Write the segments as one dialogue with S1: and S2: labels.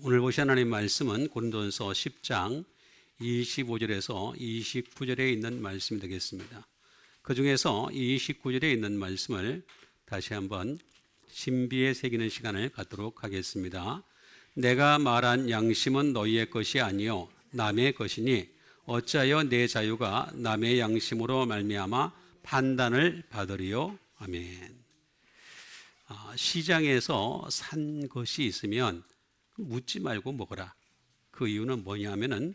S1: 오늘 보신 하나님 말씀은 고린도전서 10장 25절에서 29절에 있는 말씀이 되겠습니다. 그 중에서 29절에 있는 말씀을 다시 한번 신비에 새기는 시간을 갖도록 하겠습니다. 내가 말한 양심은 너희의 것이 아니요 남의 것이니 어찌하여 내 자유가 남의 양심으로 말미암아 판단을 받으리요. 아멘. 시장에서 산 것이 있으면 묻지 말고 먹어라. 그 이유는 뭐냐면은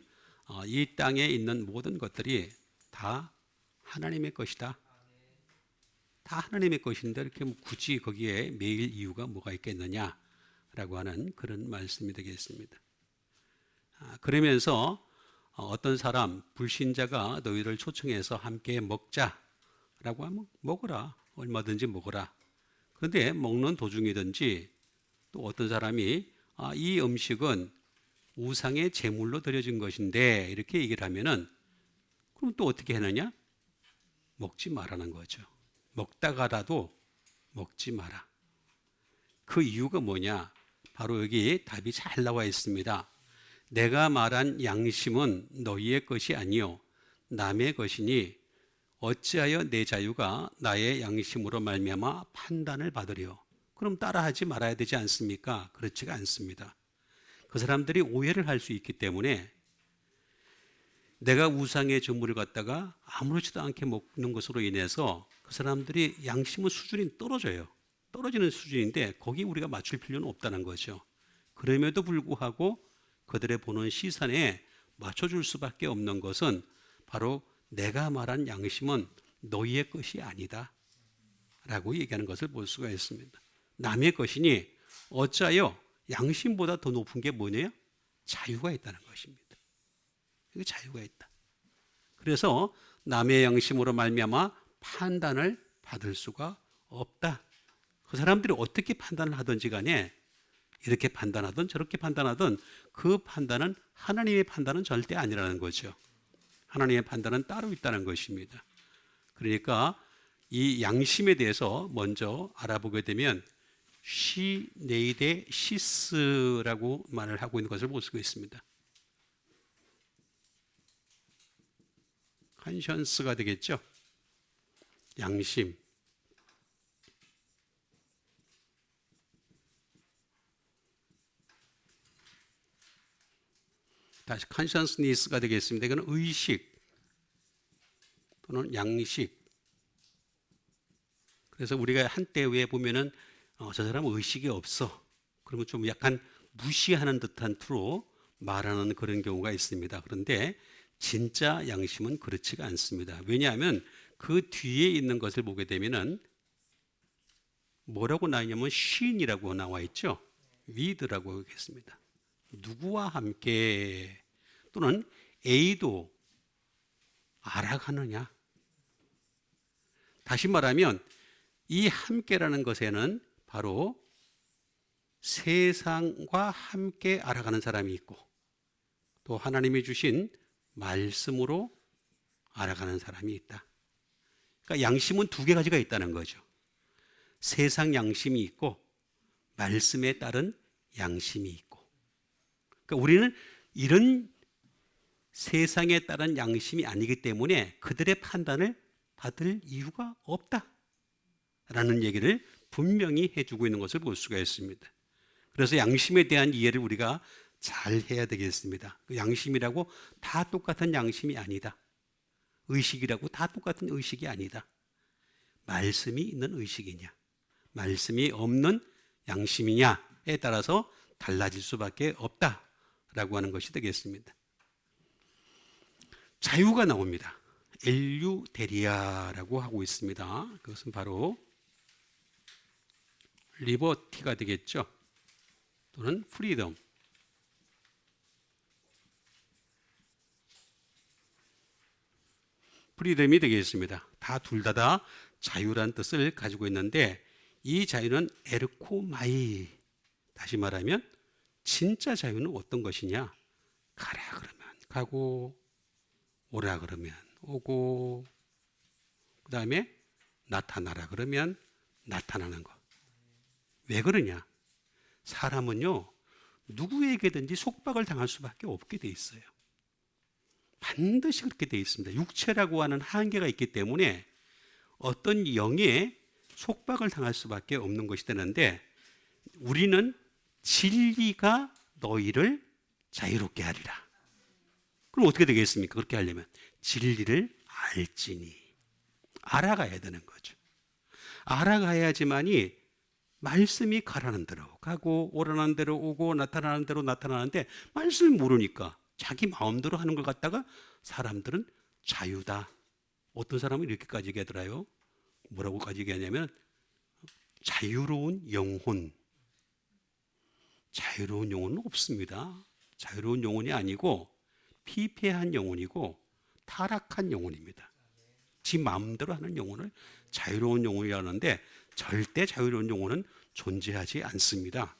S1: 이 땅에 있는 모든 것들이 다 하나님의 것이다. 다 하나님의 것인데 이렇게 굳이 거기에 매일 이유가 뭐가 있겠느냐라고 하는 그런 말씀이 되겠습니다. 그러면서 어떤 사람 불신자가 너희를 초청해서 함께 먹자라고 하면 먹어라. 얼마든지 먹어라. 그런데 먹는 도중이든지 또 어떤 사람이 이 음식은 우상의 제물로 드려진 것인데 이렇게 얘기를 하면은 그럼 또 어떻게 하느냐? 먹지 말라는 거죠. 먹다가라도 먹지 마라. 그 이유가 뭐냐? 바로 여기 답이 잘 나와 있습니다. 내가 말한 양심은 너희의 것이 아니요 남의 것이니 어찌하여 내 자유가 나의 양심으로 말미암아 판단을 받으려. 그럼 따라하지 말아야 되지 않습니까? 그렇지가 않습니다. 그 사람들이 오해를 할 수 있기 때문에 내가 우상의 제물을 갖다가 아무렇지도 않게 먹는 것으로 인해서 그 사람들이 양심의 수준이 떨어져요. 떨어지는 수준인데 거기 우리가 맞출 필요는 없다는 거죠. 그럼에도 불구하고 그들의 보는 시선에 맞춰줄 수밖에 없는 것은 바로 내가 말한 양심은 너희의 것이 아니다 라고 얘기하는 것을 볼 수가 있습니다. 남의 것이니 어찌하여 양심보다 더 높은 게 뭐냐? 자유가 있다는 것입니다. 여기 자유가 있다. 그래서 남의 양심으로 말미암아 판단을 받을 수가 없다. 그 사람들이 어떻게 판단을 하든지 간에 이렇게 판단하든 저렇게 판단하든 그 판단은 하나님의 판단은 절대 아니라는 거죠. 하나님의 판단은 따로 있다는 것입니다. 그러니까 이 양심에 대해서 먼저 알아보게 되면 시네이데 시스라고 말을 하고 있는 것을 볼 수가 있습니다. 컨션스가 되겠죠. 양심. 다시 컨션스니스가 되겠습니다. 이거는 의식 또는 양식. 그래서 우리가 한때 왜 보면은 저 사람은 의식이 없어. 그러면 좀 약간 무시하는 듯한 투로 말하는 그런 경우가 있습니다. 그런데 진짜 양심은 그렇지가 않습니다. 왜냐하면 그 뒤에 있는 것을 보게 되면은 뭐라고 나오냐면 쉰이라고 나와 있죠. with라고 하겠습니다. 누구와 함께 또는 A도 알아가느냐. 다시 말하면 이 함께라는 것에는 바로 세상과 함께 알아가는 사람이 있고 또 하나님이 주신 말씀으로 알아가는 사람이 있다. 그러니까 양심은 두 가지가 있다는 거죠. 세상 양심이 있고 말씀에 따른 양심이 있고. 그러니까 우리는 이런 세상에 따른 양심이 아니기 때문에 그들의 판단을 받을 이유가 없다라는 얘기를 분명히 해주고 있는 것을 볼 수가 있습니다. 그래서 양심에 대한 이해를 우리가 잘 해야 되겠습니다. 그 양심이라고 다 똑같은 양심이 아니다. 의식이라고 다 똑같은 의식이 아니다. 말씀이 있는 의식이냐, 말씀이 없는 양심이냐에 따라서 달라질 수밖에 없다라고 하는 것이 되겠습니다. 자유가 나옵니다. 엘유데리아라고 하고 있습니다. 그것은 바로 리버티가 되겠죠. 또는 프리덤. 프리덤이 되겠습니다. 둘 다 자유란 뜻을 가지고 있는데 이 자유는 에르코마이. 다시 말하면 진짜 자유는 어떤 것이냐? 가라 그러면 가고 오라 그러면 오고 그 다음에 나타나라 그러면 나타나는 것. 왜 그러냐? 사람은요 누구에게든지 속박을 당할 수밖에 없게 돼 있어요. 반드시 그렇게 돼 있습니다. 육체라고 하는 한계가 있기 때문에 어떤 영에 속박을 당할 수밖에 없는 것이 되는데, 우리는 진리가 너희를 자유롭게 하리라. 그럼 어떻게 되겠습니까? 그렇게 하려면 진리를 알지니, 알아가야 되는 거죠. 알아가야지만이 말씀이 가라는 대로 가고 오라는 대로 오고 나타나는 대로 나타나는데, 말씀을 모르니까 자기 마음대로 하는 걸 갖다가 사람들은 자유다. 어떤 사람은 이렇게까지 얘기하더라요. 뭐라고까지 얘기하냐면 자유로운 영혼. 자유로운 영혼은 없습니다. 자유로운 영혼이 아니고 피폐한 영혼이고 타락한 영혼입니다. 지 마음대로 하는 영혼을 자유로운 영혼이라고 하는데, 절대 자유로운 영혼은 존재하지 않습니다.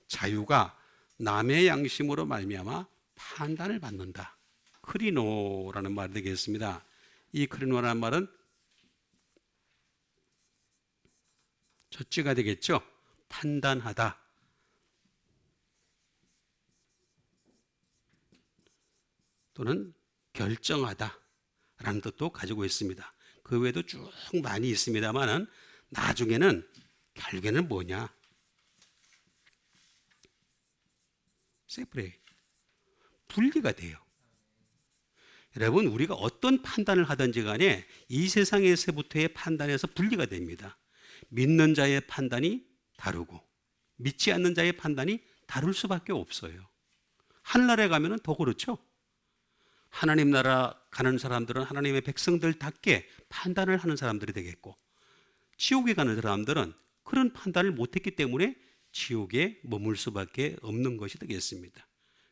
S1: 자유가 남의 양심으로 말미암아 판단을 받는다. 크리노라는 말이 되겠습니다. 이 크리노라는 말은 첫째가 되겠죠. 판단하다. 또는 결정하다 라는 뜻도 가지고 있습니다. 그 외에도 쭉 많이 있습니다만 나중에는 결국에는 뭐냐? 세프레이, 분리가 돼요. 여러분, 우리가 어떤 판단을 하든지 간에 이 세상에서부터의 판단에서 분리가 됩니다. 믿는 자의 판단이 다르고 믿지 않는 자의 판단이 다를 수밖에 없어요. 하늘나라에 가면 더 그렇죠. 하나님 나라 가는 사람들은 하나님의 백성들답게 판단을 하는 사람들이 되겠고, 지옥에 가는 사람들은 그런 판단을 못했기 때문에 지옥에 머물 수밖에 없는 것이 되겠습니다.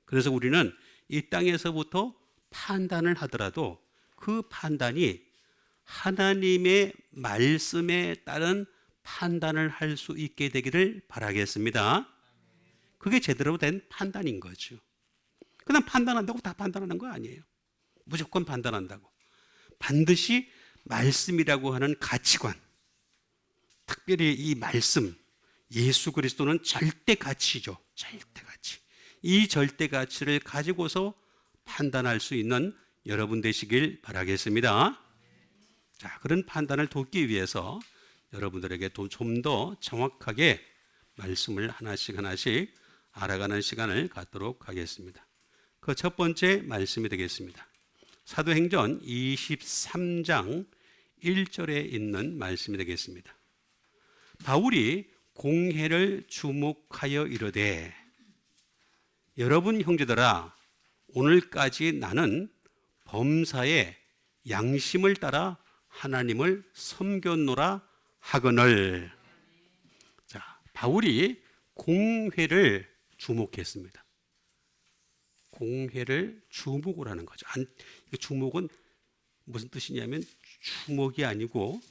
S1: 그래서 우리는 이 땅에서부터 판단을 하더라도 그 판단이 하나님의 말씀에 따른 판단을 할 수 있게 되기를 바라겠습니다. 그게 제대로 된 판단인 거죠. 그냥 판단한다고 다 판단하는 거 아니에요. 무조건 판단한다고. 반드시 말씀이라고 하는 가치관, 특별히 이 말씀, 예수 그리스도는 절대 가치죠. 절대 가치. 이 절대 가치를 가지고서 판단할 수 있는 여러분 되시길 바라겠습니다. 자, 그런 판단을 돕기 위해서 여러분들에게 좀 더 정확하게 말씀을 하나씩 하나씩 알아가는 시간을 갖도록 하겠습니다. 그 첫 번째 말씀이 되겠습니다. 사도행전 23장 1절에 있는 말씀이 되겠습니다. 바울이 공회를 주목하여 이르되, 여러분 형제들아, 오늘까지 나는 범사에 양심을 따라 하나님을 섬겼노라 하거늘. 자, 바울이 공회를 주목했습니다. 공회를 주목을 하는 거죠. 주목은 무슨 뜻이냐면 주목이 아니고,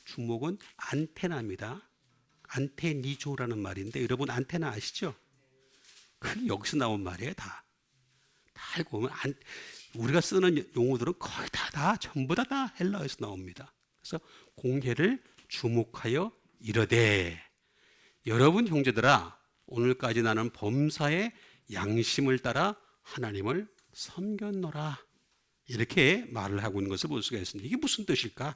S1: 주목은 안테나입니다. 안테니조라는 말인데, 여러분 안테나 아시죠? 그게 여기서 나온 말이에요. 다 알고 보면 우리가 쓰는 용어들은 거의 다 전부 다 헬라어에서 나옵니다. 그래서 공회를 주목하여 이르되, 여러분 형제들아, 오늘까지 나는 범사의 양심을 따라 하나님을 섬겼노라. 이렇게 말을 하고 있는 것을 볼 수가 있습니다. 이게 무슨 뜻일까?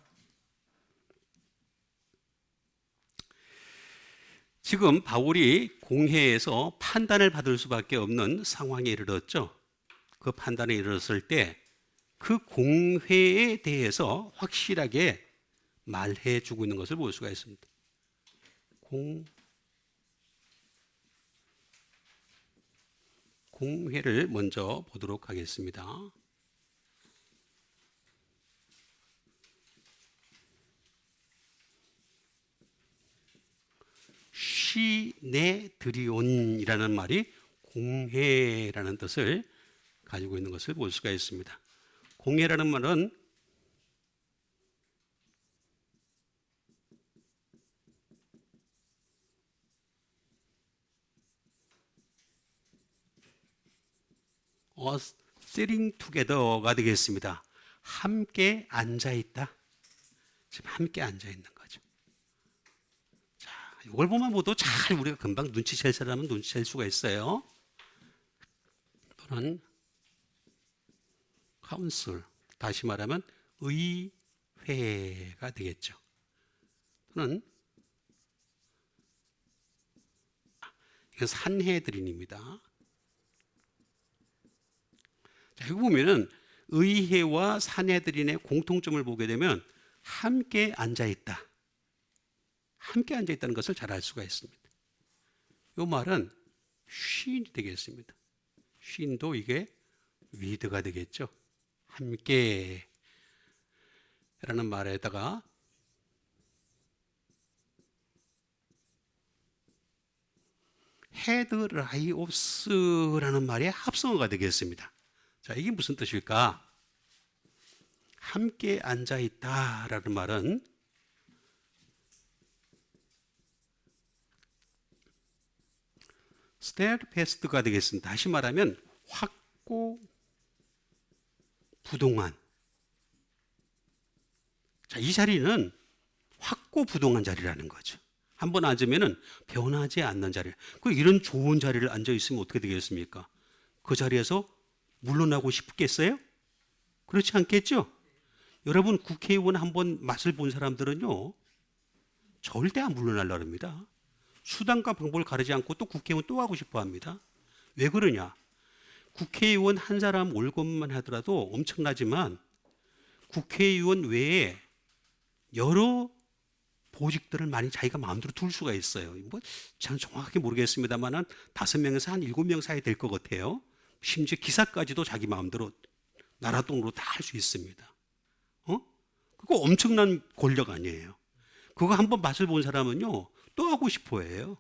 S1: 지금 바울이 공회에서 판단을 받을 수밖에 없는 상황에 이르렀죠. 그 판단에 이르렀을 때 그 공회에 대해서 확실하게 말해 주고 있는 것을 볼 수가 있습니다. 공회를 먼저 보도록 하겠습니다. 시네드리온이라는 말이 공회라는 뜻을 가지고 있는 것을 볼 수가 있습니다. 공회라는 말은 sitting together가 되겠습니다. 함께 앉아 있다. 지금 함께 앉아 있는 거죠. 자, 이걸 보면 모두 잘 우리가 금방 눈치챌 사람은 눈치챌 수가 있어요. 또는 카운슬, 다시 말하면 의회가 되겠죠. 또는 이건 산헤드린입니다. 자, 여기 보면은 의회와 산헤드린의 공통점을 보게 되면 함께 앉아 있다. 함께 앉아 있다는 것을 잘 알 수가 있습니다. 이 말은 쉰이 되겠습니다. 쉰도 이게 위드가 되겠죠. 함께 라는 말에다가 헤드라이옵스라는 말의 합성어가 되겠습니다. 자, 이게 무슨 뜻일까? 함께 앉아 있다라는 말은 steadfast가 되겠습니다. 다시 말하면 확고부동한. 자, 이 자리는 확고부동한 자리라는 거죠. 한번 앉으면은 변하지 않는 자리. 이런 좋은 자리를 앉아 있으면 어떻게 되겠습니까? 그 자리에서 물러나고 싶겠어요? 그렇지 않겠죠? 여러분 국회의원 한번 맛을 본 사람들은요, 절대 안 물러나려고 합니다. 수단과 방법을 가리지 않고 또 국회의원 또 하고 싶어 합니다. 왜 그러냐? 국회의원 한 사람 올 것만 하더라도 엄청나지만 국회의원 외에 여러 보직들을 많이 자기가 마음대로 둘 수가 있어요. 저는 정확하게 모르겠습니다만 5명에서 한 7명 사이 될 것 같아요. 심지어 기사까지도 자기 마음대로 나라돈으로 다 할 수 있습니다. 그거 엄청난 권력 아니에요. 그거 한번 맛을 본 사람은요, 또 하고 싶어 해요.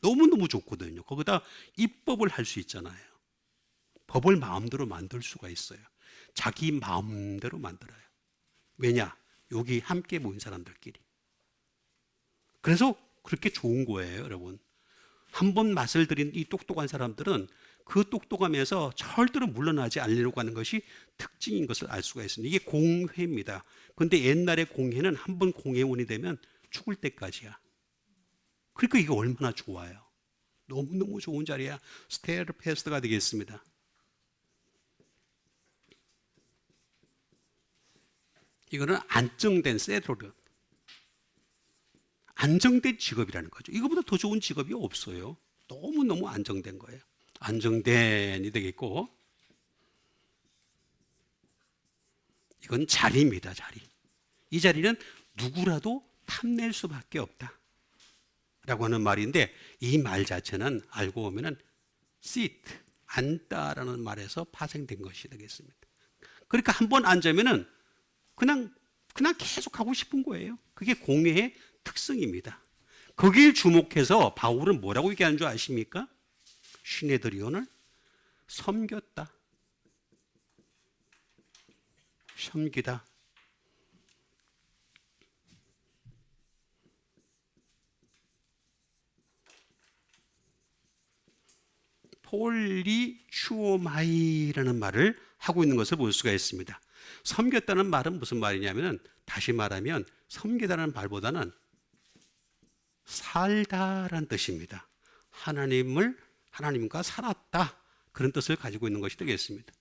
S1: 너무너무 좋거든요. 거기다 입법을 할 수 있잖아요. 법을 마음대로 만들 수가 있어요. 자기 마음대로 만들어요. 왜냐? 여기 함께 모인 사람들끼리. 그래서 그렇게 좋은 거예요, 여러분. 한번 맛을 들인 이 똑똑한 사람들은 그 똑똑함에서 절대로 물러나지 않으려고 하는 것이 특징인 것을 알 수가 있습니다. 이게 공회입니다. 그런데 옛날에 공회는 한 번 공회원이 되면 죽을 때까지야. 그러니까 이게 얼마나 좋아요. 너무너무 좋은 자리야. 스테어패스트가 되겠습니다. 이거는 안정된 세드로드. 안정된 직업이라는 거죠. 이거보다 더 좋은 직업이 없어요. 너무너무 안정된 거예요. 안정된이 되겠고, 이건 자리입니다. 자리. 이 자리는 누구라도 탐낼 수밖에 없다 라고 하는 말인데, 이 말 자체는 알고 보면은 sit, 앉다라는 말에서 파생된 것이 되겠습니다. 그러니까 한번 앉으면은 그냥 계속 하고 싶은 거예요. 그게 공회의 특성입니다. 거기에 주목해서 바울은 뭐라고 얘기하는 줄 아십니까? 시네드리온을 섬겼다. 섬기다. 폴리추오마이라는 말을 하고 있는 것을 볼 수가 있습니다. 섬겼다는 말은 무슨 말이냐면, 다시 말하면 섬기다는 말보다는 살다라는 뜻입니다. 하나님과 살았다, 그런 뜻을 가지고 있는 것이 되겠습니다.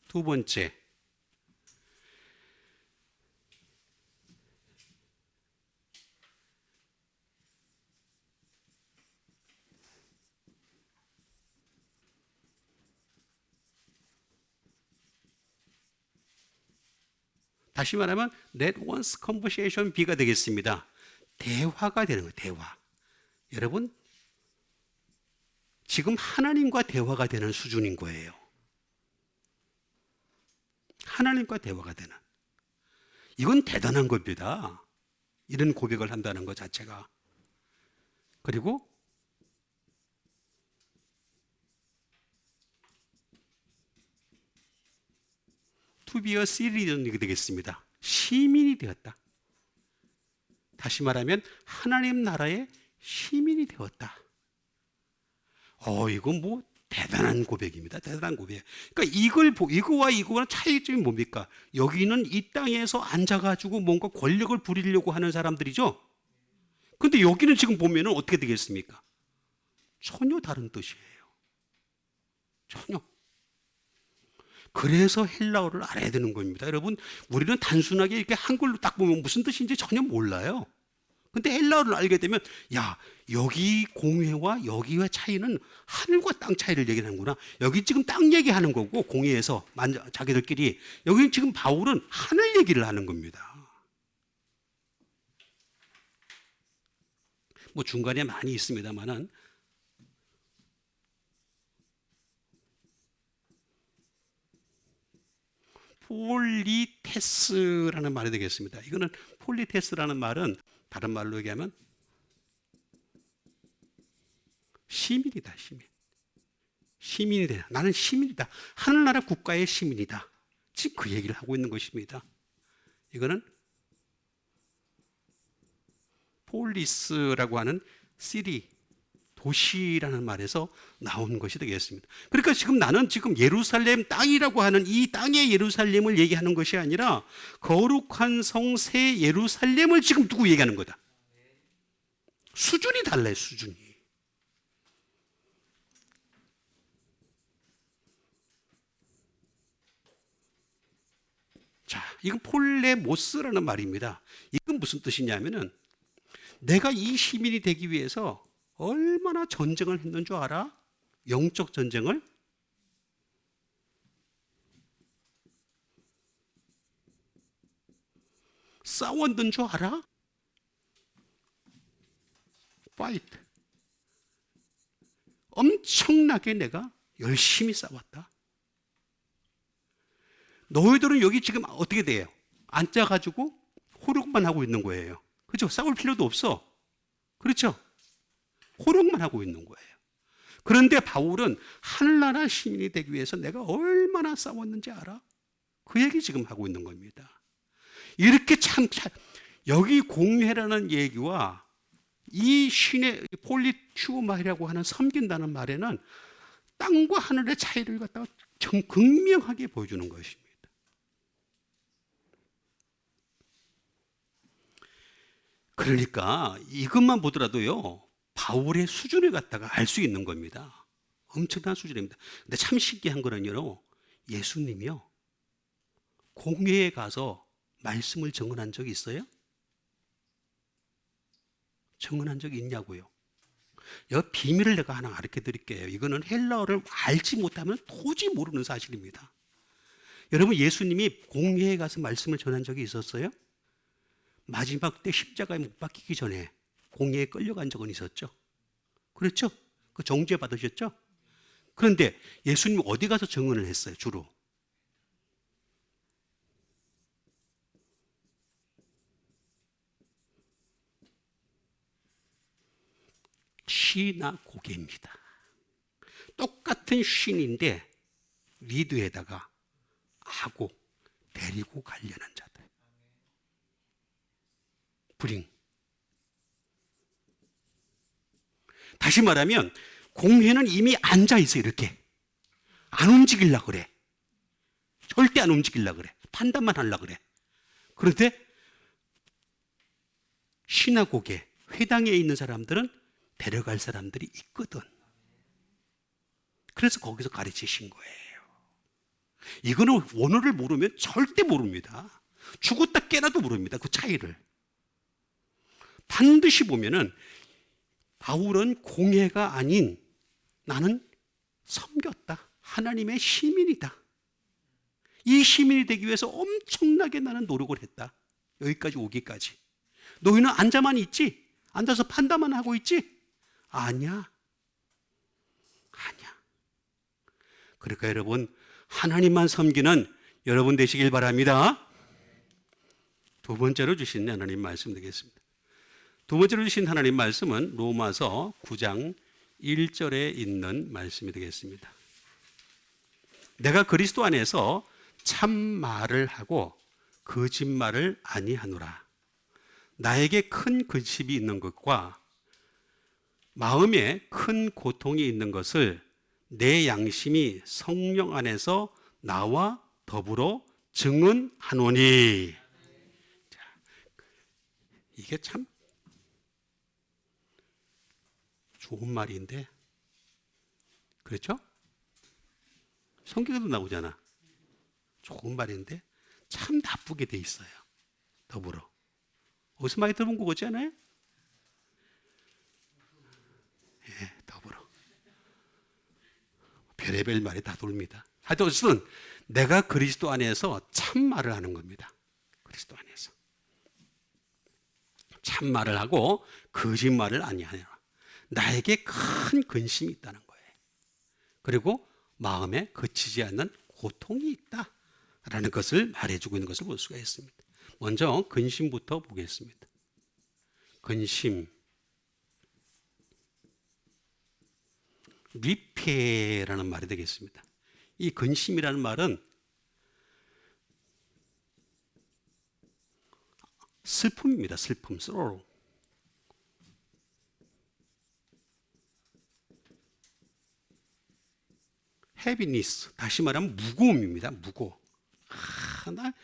S1: 두 번째, 다시 말하면 that one's conversation B가 되겠습니다. 대화가 되는 거예요. 대화. 여러분, 지금 하나님과 대화가 되는 수준인 거예요. 하나님과 대화가 되는. 이건 대단한 겁니다. 이런 고백을 한다는 것 자체가. 그리고 to be a citizen이 되겠습니다. 시민이 되었다. 다시 말하면 하나님 나라의 시민이 되었다. 이건 뭐 대단한 고백입니다. 대단한 고백. 그러니까 이거와 이거는 차이점이 뭡니까? 여기는 이 땅에서 앉아가지고 뭔가 권력을 부리려고 하는 사람들이죠. 근데 여기는 지금 보면은 어떻게 되겠습니까? 전혀 다른 뜻이에요. 전혀. 그래서 헬라어를 알아야 되는 겁니다. 여러분, 우리는 단순하게 이렇게 한글로 딱 보면 무슨 뜻인지 전혀 몰라요. 근데 헬라어를 알게 되면, 야, 여기 공회와 여기와 차이는 하늘과 땅 차이를 얘기하는구나. 여기 지금 땅 얘기하는 거고, 공회에서 자기들끼리. 여기 지금 바울은 하늘 얘기를 하는 겁니다. 뭐 중간에 많이 있습니다만은, 폴리테스라는 말이 되겠습니다. 이거는 폴리테스라는 말은 다른 말로 얘기하면 시민이다, 시민. 시민이다. 나는 시민이다. 하늘나라 국가의 시민이다. 지금 그 얘기를 하고 있는 것입니다. 이거는 폴리스라고 하는 시리, 도시라는 말에서 나온 것이 되겠습니다. 그러니까 지금 나는 지금 예루살렘 땅이라고 하는 이 땅의 예루살렘을 얘기하는 것이 아니라 거룩한 성 새 예루살렘을 지금 두고 얘기하는 거다. 수준이 달라요, 수준이. 자, 이건 폴레모스라는 말입니다. 이건 무슨 뜻이냐면은 내가 이 시민이 되기 위해서 얼마나 전쟁을 했는 줄 알아? 영적 전쟁을? 싸웠는 줄 알아? 파이트. 엄청나게 내가 열심히 싸웠다. 너희들은 여기 지금 어떻게 돼요? 앉아가지고 호령만 하고 있는 거예요. 그렇죠? 싸울 필요도 없어. 그렇죠? 호령만 하고 있는 거예요. 그런데 바울은 하늘나라 시민이 되기 위해서 내가 얼마나 싸웠는지 알아? 그 얘기 지금 하고 있는 겁니다. 이렇게 참 여기 공회라는 얘기와 이 신의 폴리튜마이라고 하는 섬긴다는 말에는 땅과 하늘의 차이를 갖다가 극명하게 보여주는 것입니다. 그러니까 이것만 보더라도요, 바울의 수준을 갖다가 알 수 있는 겁니다. 엄청난 수준입니다. 근데 참 신기한 거는요, 예수님이요, 공회에 가서 말씀을 증언한 적이 있어요? 증언한 적이 있냐고요? 이 비밀을 내가 하나 가르쳐 드릴게요. 이거는 헬라어를 알지 못하면 도저히 모르는 사실입니다. 여러분, 예수님이 공회에 가서 말씀을 전한 적이 있었어요? 마지막 때 십자가에 못 박히기 전에 공회에 끌려간 적은 있었죠. 그렇죠? 그 정죄 받으셨죠? 그런데 예수님 어디 가서 증언을 했어요, 주로? 시나고게입니다. 똑같은 쉰인데 리드에다가 하고 데리고 가려는 자들. 불잉. 다시 말하면 공회는 이미 앉아 있어. 이렇게 안 움직이려고 그래. 절대 안 움직이려고 그래. 판단만 하려고 그래. 그런데 시나고게, 회당에 있는 사람들은 데려갈 사람들이 있거든. 그래서 거기서 가르치신 거예요. 이거는 원어를 모르면 절대 모릅니다. 죽었다 깨나도 모릅니다. 그 차이를. 반드시 보면은 바울은 공회가 아닌 나는 섬겼다. 하나님의 시민이다. 이 시민이 되기 위해서 엄청나게 나는 노력을 했다. 여기까지 오기까지. 너희는 앉아만 있지? 앉아서 판단만 하고 있지? 아니야. 아니야. 그러니까 여러분, 하나님만 섬기는 여러분 되시길 바랍니다. 두 번째로 주신 하나님 말씀 되겠습니다. 두 번째로 주신 하나님 말씀은 로마서 9장 1절에 있는 말씀이 되겠습니다. 내가 그리스도 안에서 참 말을 하고 거짓말을 아니하노라. 나에게 큰 근심이 있는 것과 마음에 큰 고통이 있는 것을 내 양심이 성령 안에서 나와 더불어 증언하노니. 자, 이게 참 좋은 말인데, 그렇죠? 성경에도 나오잖아. 좋은 말인데 참 나쁘게 돼 있어요. 더불어. 어디서 많이 들어본 거 같지 않아요? 예, 더불어. 별의별 말이 다 돌립니다. 하여튼 어쨌든 내가 그리스도 안에서 참말을 하는 겁니다. 그리스도 안에서. 참말을 하고 거짓말을 아니하노라. 나에게 큰 근심이 있다는 거예요. 그리고 마음에 그치지 않는 고통이 있다라는 것을 말해주고 있는 것을 볼 수가 있습니다. 먼저 근심부터 보겠습니다. 근심. 리페라는 말이 되겠습니다. 이 근심이라는 말은 슬픔입니다. 슬픔, sorrow. heaviness, 다시 말하면 무거움입니다. 무거워. 나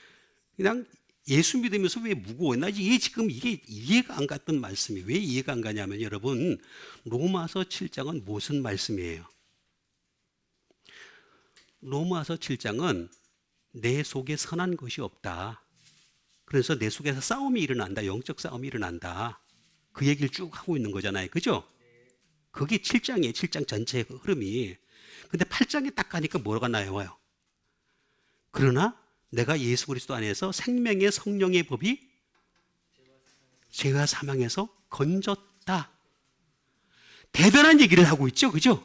S1: 그냥 예수 믿으면서 왜 무거워? 나 이게 지금 이게 이해가 안 갔던 말씀이 왜 이해가 안 가냐면 여러분 로마서 7장은 무슨 말씀이에요? 로마서 7장은 내 속에 선한 것이 없다. 그래서 내 속에서 싸움이 일어난다. 영적 싸움이 일어난다. 그 얘기를 쭉 하고 있는 거잖아요. 그죠? 그게 7장이에요. 7장 전체의 흐름이. 근데 8장에 딱 가니까 뭐가 나와요? 그러나 내가 예수 그리스도 안에서 생명의 성령의 법이 죄와 사망에서 건졌다. 대단한 얘기를 하고 있죠. 그죠?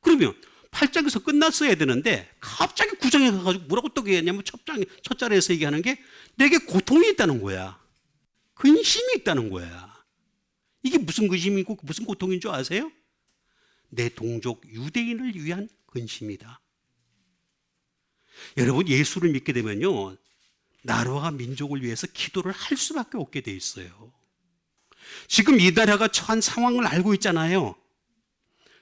S1: 그러면 8장에서 끝났어야 되는데 갑자기 9장에 가가지고 뭐라고 또 얘기하냐면 첫 자리에서 얘기하는 게 내게 고통이 있다는 거야. 근심이 있다는 거야. 이게 무슨 근심이고 무슨 고통인 줄 아세요? 내 동족 유대인을 위한 근심이다. 여러분 예수를 믿게 되면요 나라와 민족을 위해서 기도를 할 수밖에 없게 돼 있어요. 지금 이 나라가 처한 상황을 알고 있잖아요.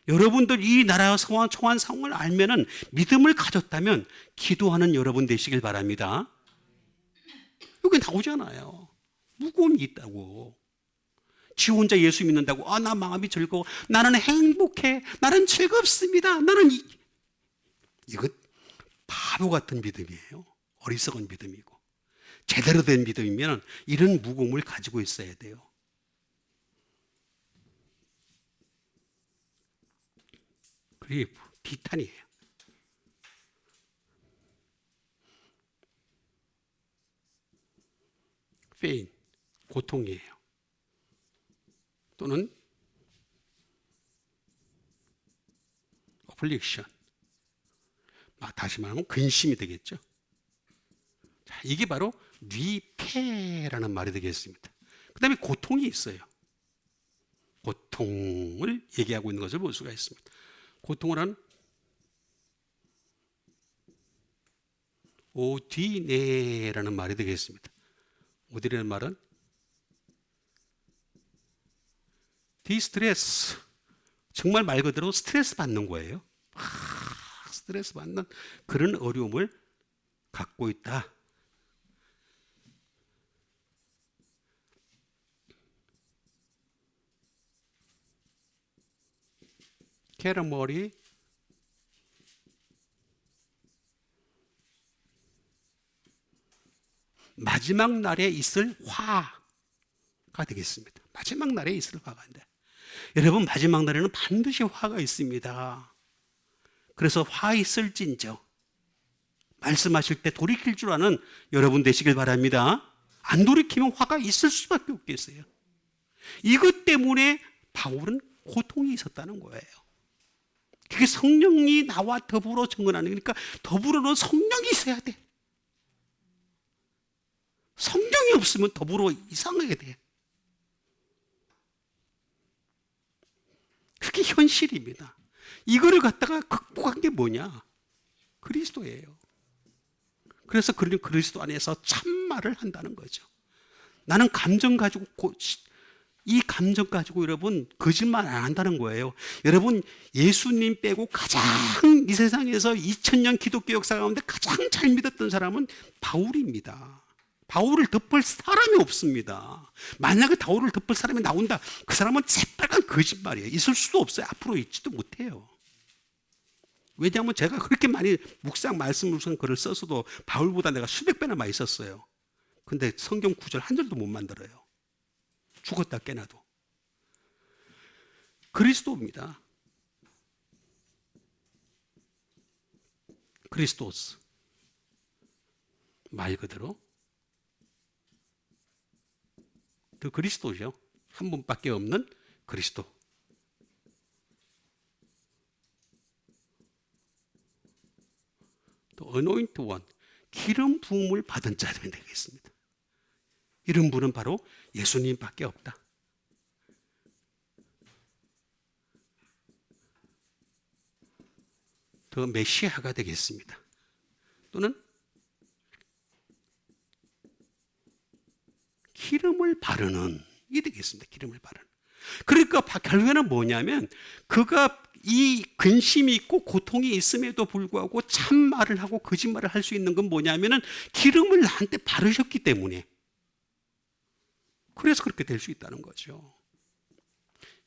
S1: 여러분들 이 나라가 처한 상황을 알면은 믿음을 가졌다면 기도하는 여러분 되시길 바랍니다. 여기 나오잖아요. 무거움이 있다고. 지 혼자 예수 믿는다고 나 마음이 즐거워. 나는 행복해. 나는 즐겁습니다. 나는 이거 바보 같은 믿음이에요. 어리석은 믿음이고 제대로 된 믿음이면 이런 무거움을 가지고 있어야 돼요. 그게 비탄이에요. 페인, 고통이에요. 또는 어플릭션, 다시 말하면 근심이 되겠죠. 자, 이게 바로 뉘페라는 말이 되겠습니다. 그 다음에 고통이 있어요. 고통을 얘기하고 있는 것을 볼 수가 있습니다. 고통을 한 오디네라는 말이 되겠습니다. 오디네라는 말은 디스트레스, 정말 말 그대로 스트레스 받는 거예요. 스트레스 받는 그런 어려움을 갖고 있다. 캐러머리 마지막 날에 있을 화가 되겠습니다. 마지막 날에 있을 화가인데 여러분 마지막 날에는 반드시 화가 있습니다. 그래서 화 있을진저 말씀하실 때 돌이킬 줄 아는 여러분 되시길 바랍니다. 안 돌이키면 화가 있을 수밖에 없겠어요. 이것 때문에 바울은 고통이 있었다는 거예요. 그게 성령이 나와 더불어 증언하는 거니까 더불어는 성령이 있어야 돼. 성령이 없으면 더불어 이상하게 돼. 그게 현실입니다. 이거를 갖다가 극복한 게 뭐냐? 그리스도예요. 그래서 그리스도 안에서 참말을 한다는 거죠. 나는 감정 가지고 이 감정 가지고 여러분 거짓말 안 한다는 거예요. 여러분 예수님 빼고 가장 이 세상에서 2000년 기독교 역사 가운데 가장 잘 믿었던 사람은 바울입니다. 바울을 덮을 사람이 없습니다. 만약에 바울을 덮을 사람이 나온다, 그 사람은 새빨간 거짓말이에요. 있을 수도 없어요. 앞으로 있지도 못해요. 왜냐하면 제가 그렇게 많이 말씀 묵상 글을 써서도 바울보다 내가 수백 배나 많이 썼어요. 근데 성경 구절 한 절도 못 만들어요. 죽었다 깨나도. 그리스도입니다. 그리스도스. 말 그대로 그 그리스도죠. 한 분밖에 없는 그리스도. 또 anointed one, 기름 부음을 받은 자들이 되겠습니다. 이런 분은 바로 예수님밖에 없다. 더 메시아가 되겠습니다. 또는 기름을 바르는 이 되겠습니다. 기름을 바르는. 그러니까 결국에는 뭐냐면 그가 이 근심이 있고 고통이 있음에도 불구하고 참말을 하고 거짓말을 할 수 있는 건 뭐냐면은 기름을 나한테 바르셨기 때문에, 그래서 그렇게 될 수 있다는 거죠.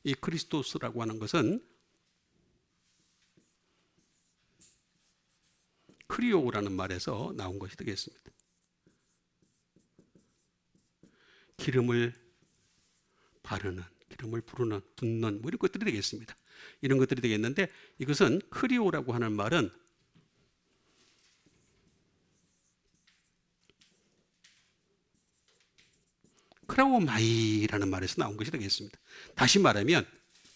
S1: 이 크리스토스라고 하는 것은 크리오라는 말에서 나온 것이 되겠습니다. 기름을 바르는, 기름을 부르는, 붓는 뭐 이런 것들이 되겠습니다. 이런 것들이 되겠는데, 이것은 크리오라고 하는 말은 크라오마이라는 말에서 나온 것이 되겠습니다. 다시 말하면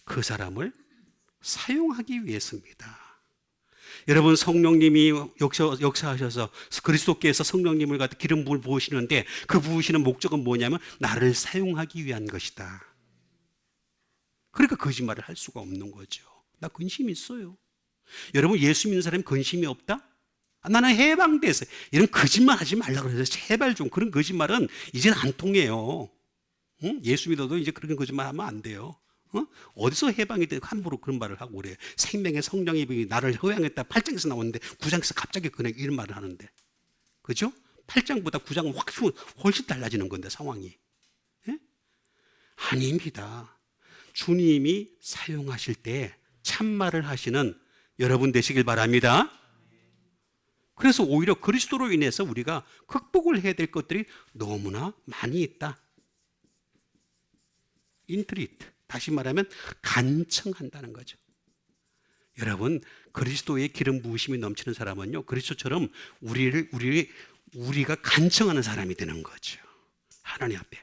S1: 그 사람을 사용하기 위해서입니다. 여러분, 성령님이 역사하셔서 그리스도께서 성령님을 갖다 기름 부을 부으시는데 그 부으시는 목적은 뭐냐면 나를 사용하기 위한 것이다. 그러니까 거짓말을 할 수가 없는 거죠. 나 근심이 있어요. 여러분, 예수 믿는 사람이 근심이 없다? 나는 해방됐어요. 이런 거짓말 하지 말라고 그래서 제발 좀, 그런 거짓말은 이제는 안 통해요. 응? 예수 믿어도 이제 그런 거짓말 하면 안 돼요. 어디서 해방이 되고 함부로 그런 말을 하고 그래요. 생명의 성령이 나를 허양했다 8장에서 나오는데 9장에서 갑자기 그냥 이런 말을 하는데, 그죠? 8장보다 9장은 훨씬 달라지는 건데 상황이. 예? 아닙니다. 주님이 사용하실 때 참말을 하시는 여러분 되시길 바랍니다. 그래서 오히려 그리스도로 인해서 우리가 극복을 해야 될 것들이 너무나 많이 있다. 인트리트, 다시 말하면 간청한다는 거죠. 여러분, 그리스도의 기름 부으심이 넘치는 사람은요, 그리스도처럼 우리가 간청하는 사람이 되는 거죠. 하나님 앞에.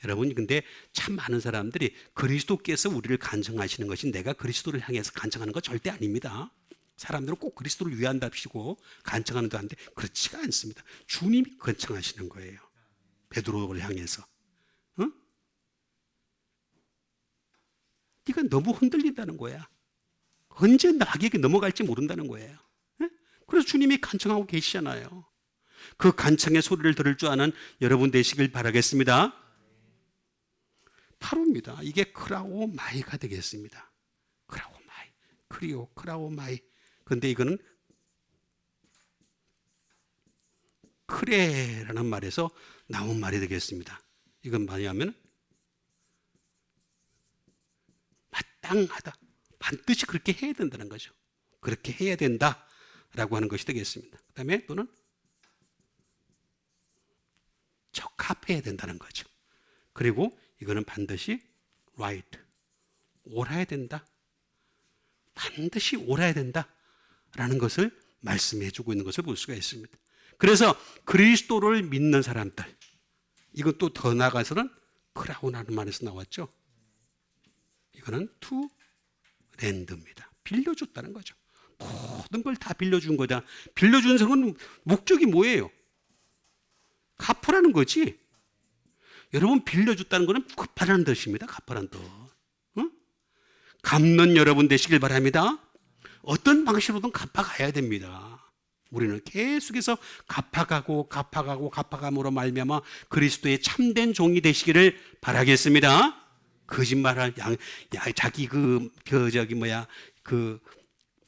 S1: 여러분, 근데 참 많은 사람들이 그리스도께서 우리를 간청하시는 것이 내가 그리스도를 향해서 간청하는 거 절대 아닙니다. 사람들은 꼭 그리스도를 위한답시고 간청하는 듯 한데 그렇지가 않습니다. 주님이 간청하시는 거예요. 베드로를 향해서. 네가 너무 흔들린다는 거야. 언제 나에게 넘어갈지 모른다는 거예요. 그래서 주님이 간청하고 계시잖아요. 그 간청의 소리를 들을 줄 아는 여러분 되시길 바라겠습니다. 바로입니다. 이게 크라오마이가 되겠습니다. 크라오마이, 크리오, 크라오마이. 그런데 이거는 크레라는 말에서 나온 말이 되겠습니다. 이건 뭐냐면 마땅하다, 반드시 그렇게 해야 된다는 거죠. 그렇게 해야 된다라고 하는 것이 되겠습니다. 그 다음에 또는 적합해야 된다는 거죠. 그리고 이거는 반드시 right, 옳아야 된다, 반드시 옳아야 된다라는 것을 말씀해 주고 있는 것을 볼 수가 있습니다. 그래서 그리스도를 믿는 사람들, 이건 또 더 나아가서는 크라우나는 말에서 나왔죠. 이거는 to lend입니다. 빌려줬다는 거죠. 모든 걸 다 빌려준 거다. 빌려준 성은 목적이 뭐예요? 갚으라는 거지. 여러분, 빌려줬다는 것은 갚으라는 뜻입니다. 갚으라는 뜻. 갚는 여러분 되시길 바랍니다. 어떤 방식으로든 갚아가야 됩니다. 우리는 계속해서 갚아감으로 말미암아 그리스도의 참된 종이 되시기를 바라겠습니다. 거짓말할 자기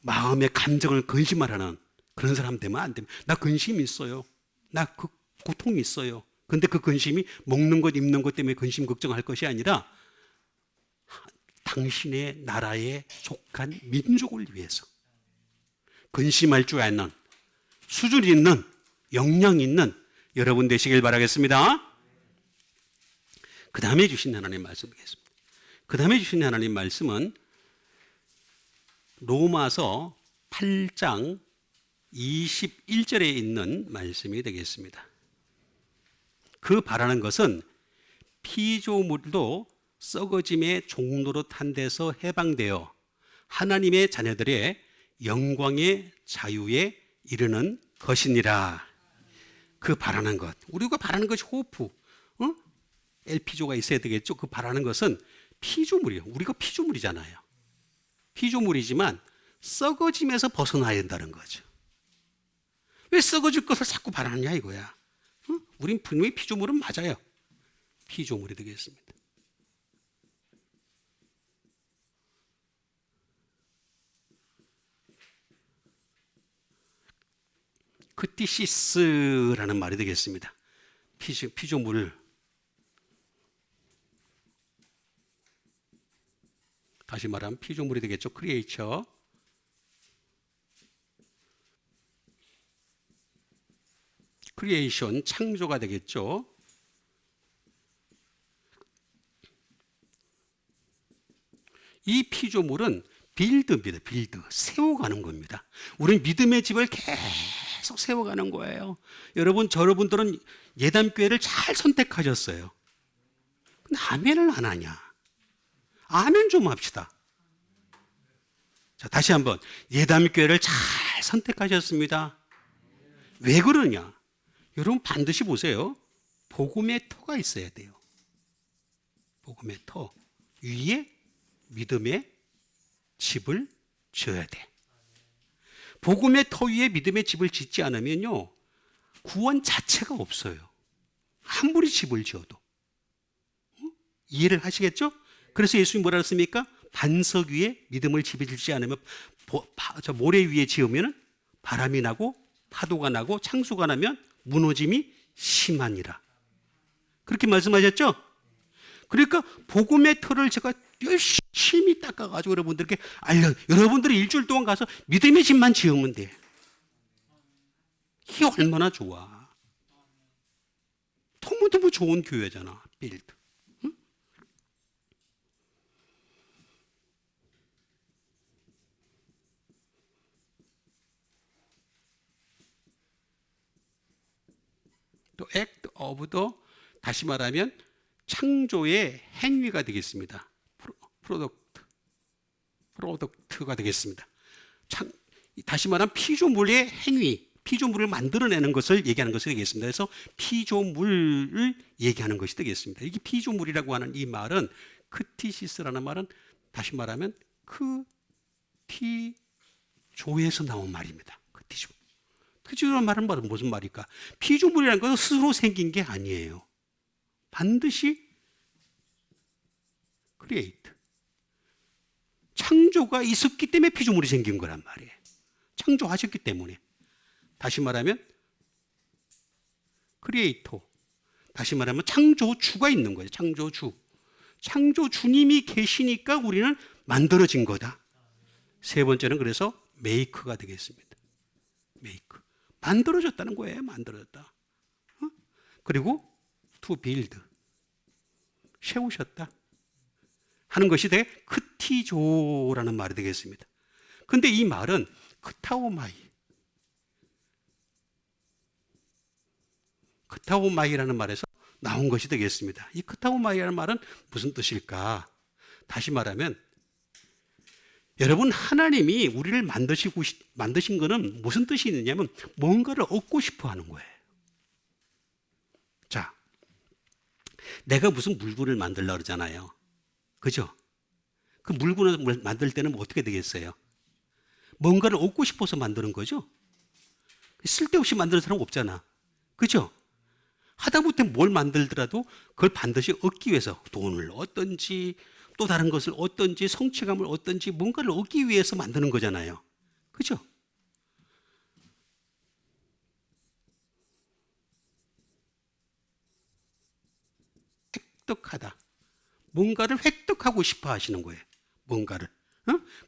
S1: 마음의 감정을 거짓말하는 그런 사람 되면 안 됩니다. 나 근심이 있어요. 나 그 고통이 있어요. 근데 그 근심이 먹는 것, 입는 것 때문에 근심 걱정할 것이 아니라 당신의 나라에 속한 민족을 위해서, 근심할 줄 아는 수준 있는 역량 있는 여러분 되시길 바라겠습니다. 그 다음에 주신 하나님 말씀 보겠습니다. 그 다음에 주신 하나님 말씀은 로마서 8장 21절에 있는 말씀이 되겠습니다. 그 바라는 것은 피조물도 썩어짐의 종로로 탄 데서 해방되어 하나님의 자녀들의 영광의 자유에 이르는 것이니라. 그 바라는 것, 우리가 바라는 것이 호프, LP조가 있어야 되겠죠. 그 바라는 것은 피조물이에요. 우리가 피조물이잖아요. 피조물이지만 썩어짐에서 벗어나야 된다는 거죠. 왜 썩어질 것을 자꾸 바라느냐 이거야. 우린 분명히 피조물은 맞아요. 피조물이 되겠습니다. 크티시스라는 말이 되겠습니다. 피조물을 다시 말하면 피조물이 되겠죠. 크리에이처. 크리에이션, 창조가 되겠죠. 이 피조물은 빌드입니다. 빌드. 세워가는 겁니다. 우리는 믿음의 집을 계속 세워가는 거예요. 여러분들은 예담교회를 잘 선택하셨어요. 근데 아멘을 안 하냐? 아멘 좀 합시다. 자, 다시 한번. 예담교회를 잘 선택하셨습니다. 왜 그러냐? 여러분 반드시 보세요. 복음의 터가 있어야 돼요. 복음의 터 위에 믿음의 집을 지어야 돼. 복음의 터 위에 믿음의 집을 짓지 않으면요, 구원 자체가 없어요. 아무리 집을 지어도. 이해를 하시겠죠? 그래서 예수님이 뭐라 했습니까? 반석 위에 믿음을 집을 짓지 않으면 모래 위에 지으면 바람이 나고 파도가 나고 창수가 나면 무너짐이 심하니라. 그렇게 말씀하셨죠? 그러니까 복음의 터를 제가 열심히 닦아가지고 여러분들께 여러분들이 일주일 동안 가서 믿음의 집만 지으면 돼. 이게 얼마나 좋아. 너무너무 좋은 교회잖아. 빌드. 응? 또 act of the, 다시 말하면 창조의 행위가 되겠습니다. 프로덕트가 되겠습니다. 다시 말하면 피조물의 행위, 피조물을 만들어내는 것을 얘기하는 것이 되겠습니다. 그래서 피조물을 얘기하는 것이 되겠습니다. 이게 피조물이라고 하는 이 말은, 크티시스라는 말은 다시 말하면 크티조에서 나온 말입니다. 크티조. 크티조라는 말은 무슨 말일까? 피조물이라는 것은 스스로 생긴 게 아니에요. 반드시 크리에이트, 창조가 있었기 때문에 피조물이 생긴 거란 말이에요. 창조하셨기 때문에. 다시 말하면 크리에이터, 다시 말하면 창조주가 있는 거예요. 창조주님이 계시니까 우리는 만들어진 거다. 세 번째는 그래서 메이크가 되겠습니다. 메이크, 만들어졌다는 거예요. 만들어졌다. 그리고 to build, 세우셨다 하는 것이 되게 크티조라는 말이 되겠습니다. 근데 이 말은 크타오마이라는 말에서 나온 것이 되겠습니다. 이 크타오마이라는 말은 무슨 뜻일까? 다시 말하면 여러분, 하나님이 우리를 만드신 거는 무슨 뜻이 있느냐면 뭔가를 얻고 싶어 하는 거예요. 자, 내가 무슨 물건을 만들려고 그러잖아요. 그죠? 그 물건을 만들 때는 어떻게 되겠어요? 뭔가를 얻고 싶어서 만드는 거죠? 쓸데없이 만드는 사람 없잖아. 그죠? 하다못해 뭘 만들더라도 그걸 반드시 얻기 위해서 돈을 얻든지 또 다른 것을 얻든지 성취감을 얻든지 뭔가를 얻기 위해서 만드는 거잖아요. 그죠? 획득하다. 뭔가를 획득하고 싶어 하시는 거예요. 뭔가를.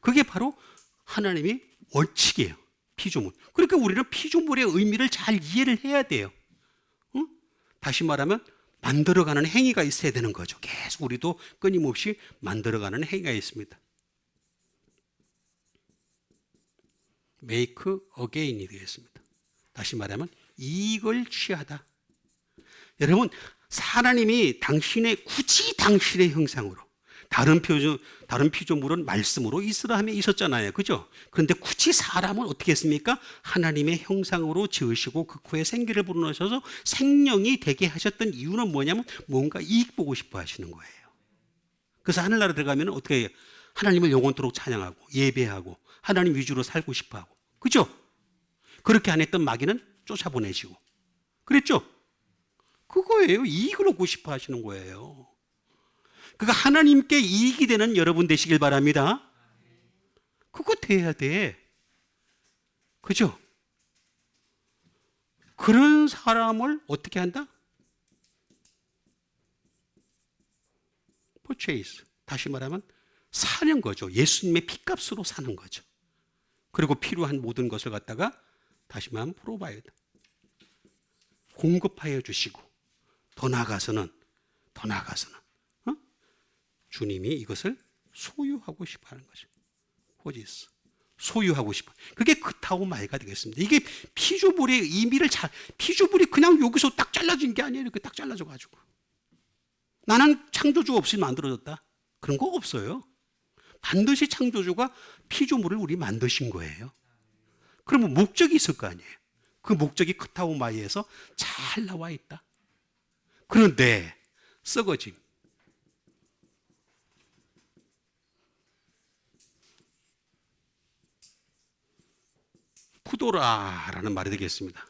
S1: 그게 바로 하나님의 원칙이에요. 피조물. 그러니까 우리는 피조물의 의미를 잘 이해를 해야 돼요. 응? 다시 말하면 만들어가는 행위가 있어야 되는 거죠. 계속 우리도 끊임없이 만들어가는 행위가 있습니다. make again이 되겠습니다. 다시 말하면 이익을 취하다. 여러분, 하나님이 굳이 당신의 형상으로, 다른 피조물은 말씀으로 이스라함에 있었잖아요. 그죠? 그런데 굳이 사람은 어떻게 했습니까? 하나님의 형상으로 지으시고 그 코에 생기를 불어넣으셔서 생명이 되게 하셨던 이유는 뭐냐면 뭔가 이익 보고 싶어 하시는 거예요. 그래서 하늘나라 들어가면 어떻게 해요? 하나님을 영원토록 찬양하고 예배하고 하나님 위주로 살고 싶어 하고. 그죠? 그렇게 안 했던 마귀는 쫓아보내시고. 그랬죠? 그거예요. 이익을 얻고 싶어 하시는 거예요. 그러니까 하나님께 이익이 되는 여러분 되시길 바랍니다. 그거 돼야 돼. 그죠? 그런 사람을 어떻게 한다? purchase. 다시 말하면 사는 거죠. 예수님의 피값으로 사는 거죠. 그리고 필요한 모든 것을 갖다가 다시 말하면 provide. 공급하여 주시고 더 나아가서는 주님이 이것을 소유하고 싶어 하는 거죠. 포지스. 소유하고 싶어. 그게 그타오마이가 되겠습니다. 이게 피조물의 의미를 피조물이 그냥 여기서 딱 잘라진 게 아니에요. 이렇게 딱 잘라져가지고. 나는 창조주 없이 만들어졌다. 그런 거 없어요. 반드시 창조주가 피조물을 우리 만드신 거예요. 그러면 목적이 있을 거 아니에요. 그 목적이 크타오마이에서 잘 나와 있다. 그런데 썩어짐. 푸도라라는 말이 되겠습니다.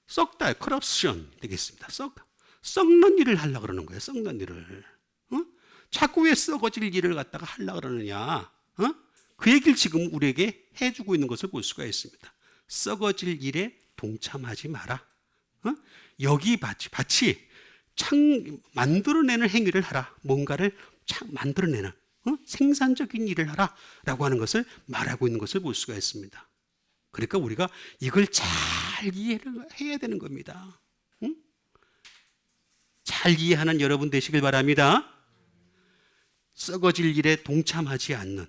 S1: 썩다, corruption 되겠습니다. 썩는 일을 하려고 그러는 거예요. 썩는 일을. 자꾸 왜 썩어질 일을 갖다가 하려고 그러느냐. 그 얘기를 지금 우리에게 해주고 있는 것을 볼 수가 있습니다. 썩어질 일에 동참하지 마라. 여기 밭이 만들어내는 행위를 하라. 뭔가를 만들어내는 생산적인 일을 하라라고 하는 것을 말하고 있는 것을 볼 수가 있습니다. 그러니까 우리가 이걸 잘 이해를 해야 되는 겁니다. 잘 이해하는 여러분 되시길 바랍니다. 썩어질 일에 동참하지 않는.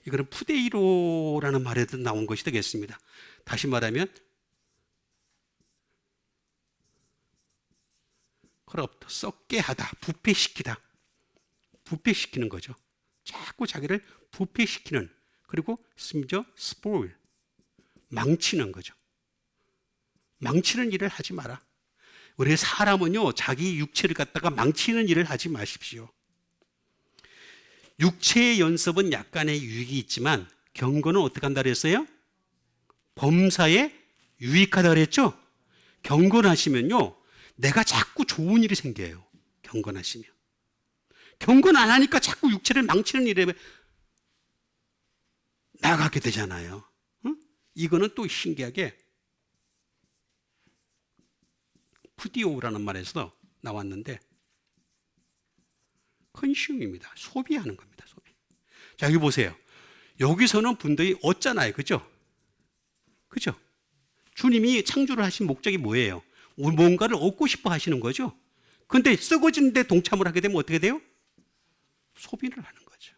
S1: 이거는 푸데이로라는 말에도 나온 것이 되겠습니다. 다시 말하면 corrupt, 썩게 하다, 부패시키는 거죠. 자꾸 자기를 부패시키는, 그리고 심지어 spoil, 망치는 거죠. 망치는 일을 하지 마라. 우리 사람은요, 자기 육체를 갖다가 망치는 일을 하지 마십시오. 육체의 연습은 약간의 유익이 있지만 경건은 어떻게 한다 그랬어요? 범사에 유익하다 그랬죠? 경건하시면요, 내가 자꾸 좋은 일이 생겨요. 경건하시면. 경건 안 하니까 자꾸 육체를 망치는 일에 나가게 되잖아요. 이거는 또 신기하게 푸디오라는 말에서 나왔는데 컨슘입니다. 소비하는 겁니다. 소비. 자, 여기 보세요. 여기서는 분들이 얻잖아요. 그죠? 그죠? 주님이 창조를 하신 목적이 뭐예요? 뭔가를 얻고 싶어 하시는 거죠. 근데 썩어지는데 동참을 하게 되면 어떻게 돼요? 소비를 하는 거죠.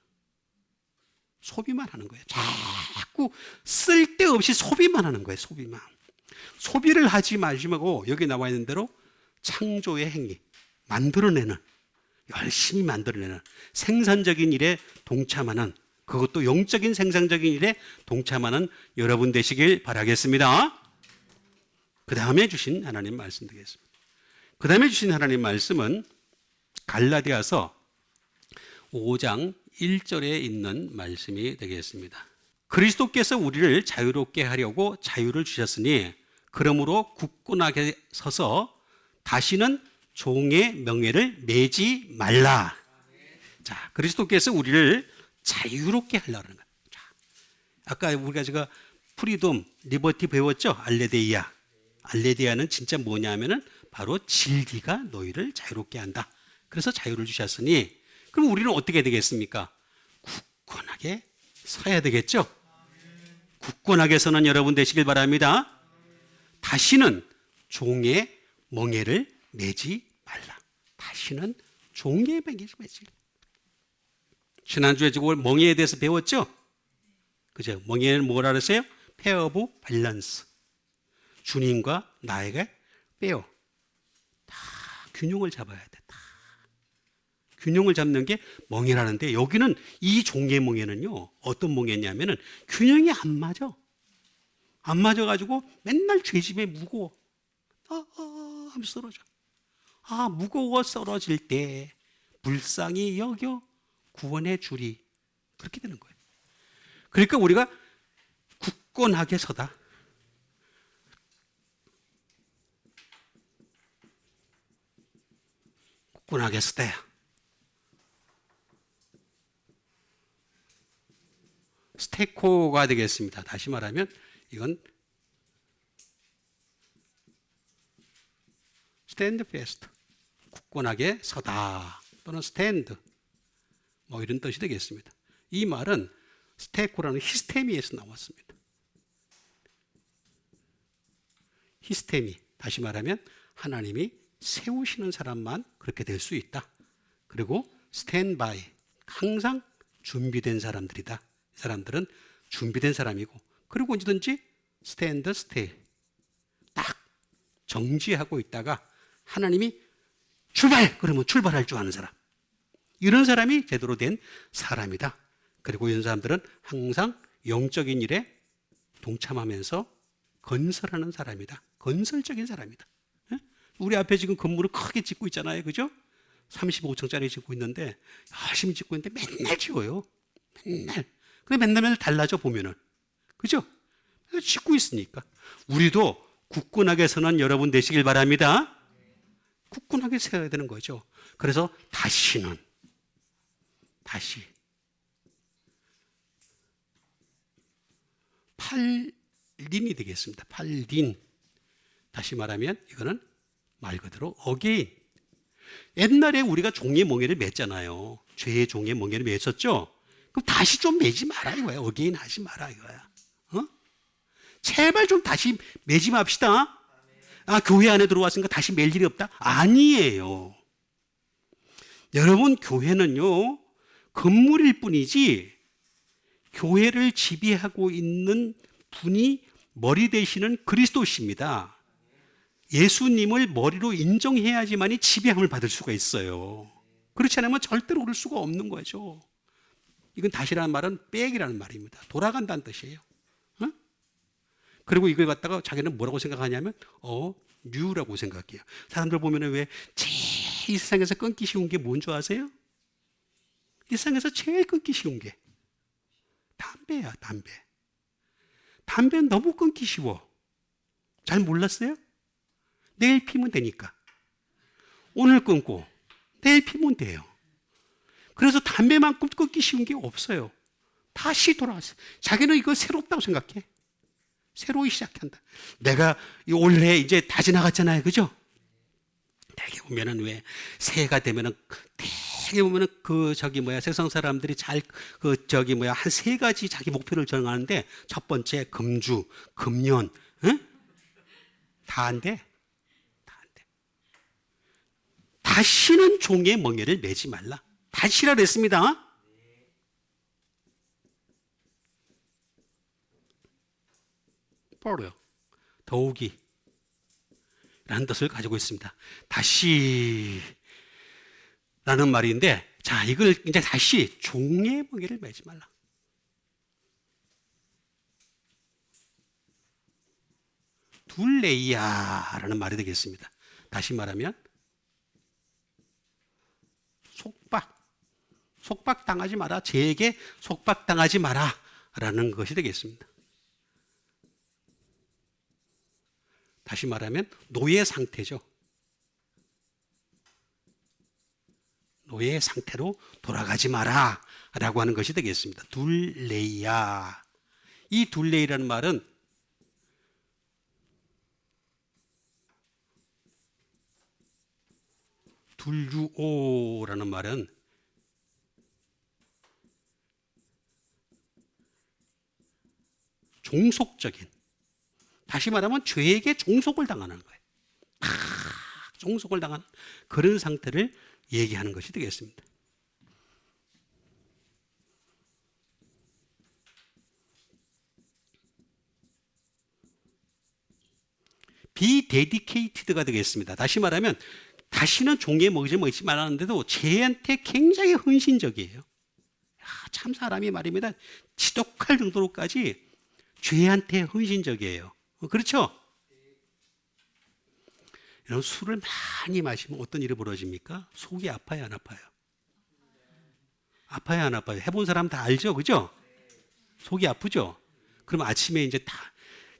S1: 소비만 하는 거예요. 자꾸 쓸데없이 소비만 하는 거예요. 소비만. 소비를 하지 마시고 여기 나와 있는 대로 창조의 행위, 만들어내는, 열심히 만들어내는 생산적인 일에 동참하는, 그것도 영적인 생산적인 일에 동참하는 여러분 되시길 바라겠습니다. 그 다음에 주신 하나님 말씀 되겠습니다. 그 다음에 주신 하나님 말씀은 갈라디아서 5장 1절에 있는 말씀이 되겠습니다. 그리스도께서 우리를 자유롭게 하려고 자유를 주셨으니 그러므로 굳건하게 서서 다시는 종의 명예를 매지 말라. 자, 그리스도께서 우리를 자유롭게 하려고 하는 거예요. 자, 아까 우리가 제가 프리덤, 리버티 배웠죠? 알레데이아. 알레데이아는 진짜 뭐냐면은 바로 진리가 너희를 자유롭게 한다. 그래서 자유를 주셨으니 그럼 우리는 어떻게 되겠습니까? 굳건하게 서야 되겠죠? 굳건하게 서는 여러분 되시길 바랍니다. 다시는 종의 멍에를 매지 말라. 다시는 종의 멍에를 매지 말라. 지난주에 지금 멍에에 대해서 배웠죠? 그죠? 멍에는 뭐라 그랬어요? 페어 오브 밸런스. 주님과 나에게 빼어. 다 균형을 잡아야 돼. 다. 균형을 잡는 게 멍에라는데 여기는 이 종의 멍에는요. 어떤 멍에냐면은 균형이 안 맞아. 안 맞아가지고 맨날 죄짐에 무거워. 하면서 쓰러져. 무거워 쓰러질 때 불쌍히 여겨 구원해 주리. 그렇게 되는 거예요. 그러니까 우리가 굳건하게 서다. 굳건하게 서다. 스테코가 되겠습니다. 다시 말하면 이건 스탠드 패스트. 굳건하게 서다. 또는 스탠드. 뭐 이런 뜻이 되겠습니다. 이 말은 스테코라는 히스테미에서 나왔습니다. 히스테미. 다시 말하면 하나님이 세우시는 사람만 그렇게 될 수 있다. 그리고 스탠바이. 항상 준비된 사람들이다. 이 사람들은 준비된 사람이고 그리고 언제든지 스탠드 스테이. 딱 정지하고 있다가 하나님이 출발! 그러면 출발할 줄 아는 사람. 이런 사람이 제대로 된 사람이다. 그리고 이런 사람들은 항상 영적인 일에 동참하면서 건설하는 사람이다. 건설적인 사람이다. 우리 앞에 지금 건물을 크게 짓고 있잖아요. 그죠? 35층짜리 짓고 있는데 열심히 짓고 있는데 맨날 지어요. 맨날. 근데 맨날 달라져 보면은. 그죠? 짓고 있으니까. 우리도 굳건하게 서는 여러분 되시길 바랍니다. 굳건하게 서야 되는 거죠. 그래서 다시 팔린이 되겠습니다. 팔린. 다시 말하면 이거는 말 그대로 어게인. 옛날에 우리가 종의 멍에를 맸잖아요. 죄의 종의 멍에를 맸었죠. 그럼 다시 좀 매지 마라 이거야. 어게인 하지 마라 이거야. 제발 좀 다시 매지 맙시다. 교회 안에 들어왔으니까 다시 맬 일이 없다? 아니에요. 여러분 교회는요. 건물일 뿐이지 교회를 지배하고 있는 분이 머리 되시는 그리스도십니다. 예수님을 머리로 인정해야지만이 지배함을 받을 수가 있어요. 그렇지 않으면 절대로 그럴 수가 없는 거죠. 이건 다시라는 말은 백이라는 말입니다. 돌아간다는 뜻이에요. 그리고 이걸 갖다가 자기는 뭐라고 생각하냐면 뉴라고 생각해요. 사람들 보면은 왜 제일 이 세상에서 끊기 쉬운 게 뭔 줄 아세요? 이 세상에서 제일 끊기 쉬운 게 담배야, 담배. 담배는 너무 끊기 쉬워. 잘 몰랐어요? 내일 피면 되니까. 오늘 끊고 내일 피면 돼요. 그래서 담배만큼 끊기 쉬운 게 없어요. 다시 돌아왔어요. 자기는 이거 새롭다고 생각해. 새로이 시작한다. 내가 올해 이제 다 지나갔잖아요. 그죠? 대개 보면은 왜 새해가 되면은 대개 보면은 세상 사람들이 한 세 가지 자기 목표를 정하는데 첫 번째 금주, 금년, 다 안 돼. 다 안 돼. 다시는 종의 멍에를 매지 말라. 다시라 그랬습니다. 뭐로요? 더욱이 라는 뜻을 가지고 있습니다. 다시 라는 말인데 자 이걸 이제 다시 종의 멍에를 매지 말라. 둘레이야라는 말이 되겠습니다. 다시 말하면 속박당하지 마라. 제에게 속박당하지 마라 라는 것이 되겠습니다. 다시 말하면 노예 상태죠. 노예 상태로 돌아가지 마라 라고 하는 것이 되겠습니다. 둘레이야. 이 둘레이라는 말은 둘주오라는 말은 종속적인, 다시 말하면 죄에게 종속을 당하는 거예요. 종속을 당하는 그런 상태를 얘기하는 것이 되겠습니다. 비데디케이티드가 되겠습니다. 다시 말하면 다시는 종에 먹지 말라는데도 죄한테 굉장히 헌신적이에요. 참 사람이 말입니다. 지독할 정도로까지 죄한테 헌신적이에요. 그렇죠? 여러분, 술을 많이 마시면 어떤 일이 벌어집니까? 속이 아파요, 안 아파요? 아파요, 안 아파요? 해본 사람 다 알죠? 그죠? 속이 아프죠? 그럼 아침에 이제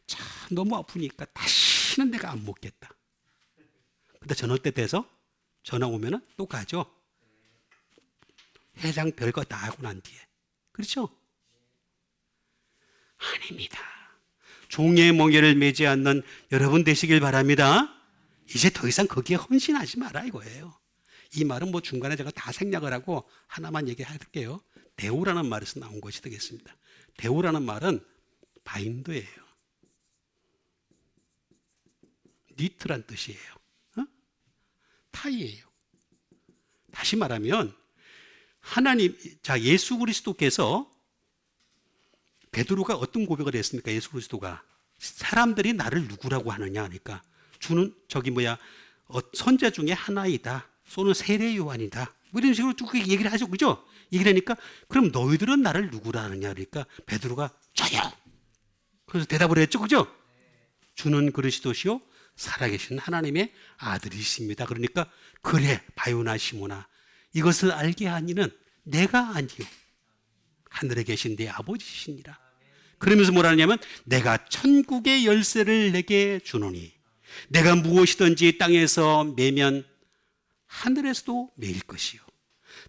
S1: 참 너무 아프니까 다시는 내가 안 먹겠다. 근데 저녁 때 돼서 전화 오면은 또 가죠. 해장 별거 다 하고 난 뒤에. 그렇죠? 아닙니다. 종의 멍에를 매지 않는 여러분 되시길 바랍니다. 이제 더 이상 거기에 헌신하지 마라 이거예요. 이 말은 뭐 중간에 제가 다 생략을 하고 하나만 얘기할게요. 데오라는 말에서 나온 것이 되겠습니다. 데오라는 말은 바인드예요. 니트란 뜻이에요. 타이예요. 다시 말하면 하나님, 자, 예수 그리스도께서, 베드로가 어떤 고백을 했습니까? 예수 그리스도가 사람들이 나를 누구라고 하느냐 하니까 주는 선자 중에 하나이다. 쏘는 세례 요한이다. 뭐 이런 식으로 쭉 얘기를 하죠. 그죠? 얘기를 하니까 그럼 너희들은 나를 누구라 하느냐 그러니까 베드로가 저요. 그래서 대답을 했죠. 그죠? 주는 그리스도시요 살아계신 하나님의 아들이십니다. 그러니까 그래 바요나 시모나 이것을 알게 하니는 내가 아니요 하늘에 계신 내 아버지시니라. 그러면서 뭐라 하냐면 내가 천국의 열쇠를 내게 주노니 내가 무엇이든지 땅에서 매면 하늘에서도 매일 것이요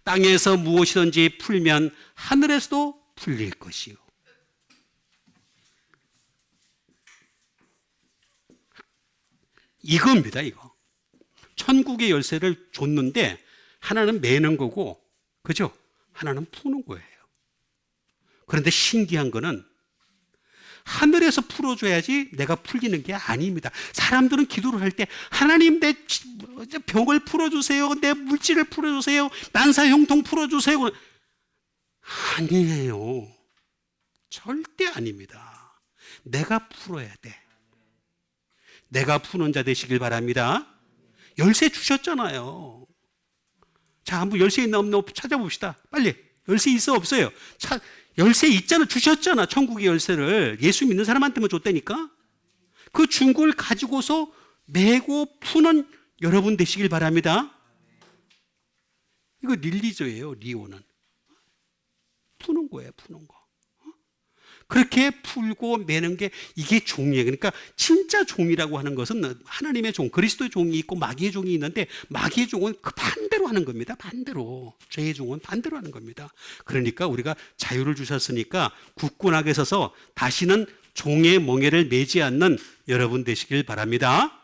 S1: 땅에서 무엇이든지 풀면 하늘에서도 풀릴 것이요. 이겁니다. 이거 천국의 열쇠를 줬는데 하나는 매는 거고, 그죠? 하나는 푸는 거예요. 그런데 신기한 거는 하늘에서 풀어줘야지 내가 풀리는 게 아닙니다. 사람들은 기도를 할 때 하나님 내 병을 풀어주세요. 내 물질을 풀어주세요. 난사 형통 풀어주세요. 아니에요. 절대 아닙니다. 내가 풀어야 돼. 내가 푸는 자 되시길 바랍니다. 열쇠 주셨잖아요. 자, 한번 열쇠 있나 없나 찾아봅시다. 빨리. 열쇠 있어 없어요? 열쇠 있잖아. 주셨잖아. 천국의 열쇠를. 예수 믿는 사람한테만 줬다니까. 그 준 걸 가지고서 매고 푸는 여러분 되시길 바랍니다. 이거 릴리조예요. 리오는. 푸는 거예요. 푸는 거. 그렇게 풀고 매는 게 이게 종이에요. 그러니까 진짜 종이라고 하는 것은 하나님의 종, 그리스도의 종이 있고 마귀의 종이 있는데 마귀의 종은 그 반대로 하는 겁니다. 반대로. 죄의 종은 반대로 하는 겁니다. 그러니까 우리가 자유를 주셨으니까 굳건하게 서서 다시는 종의 멍에를 매지 않는 여러분 되시길 바랍니다.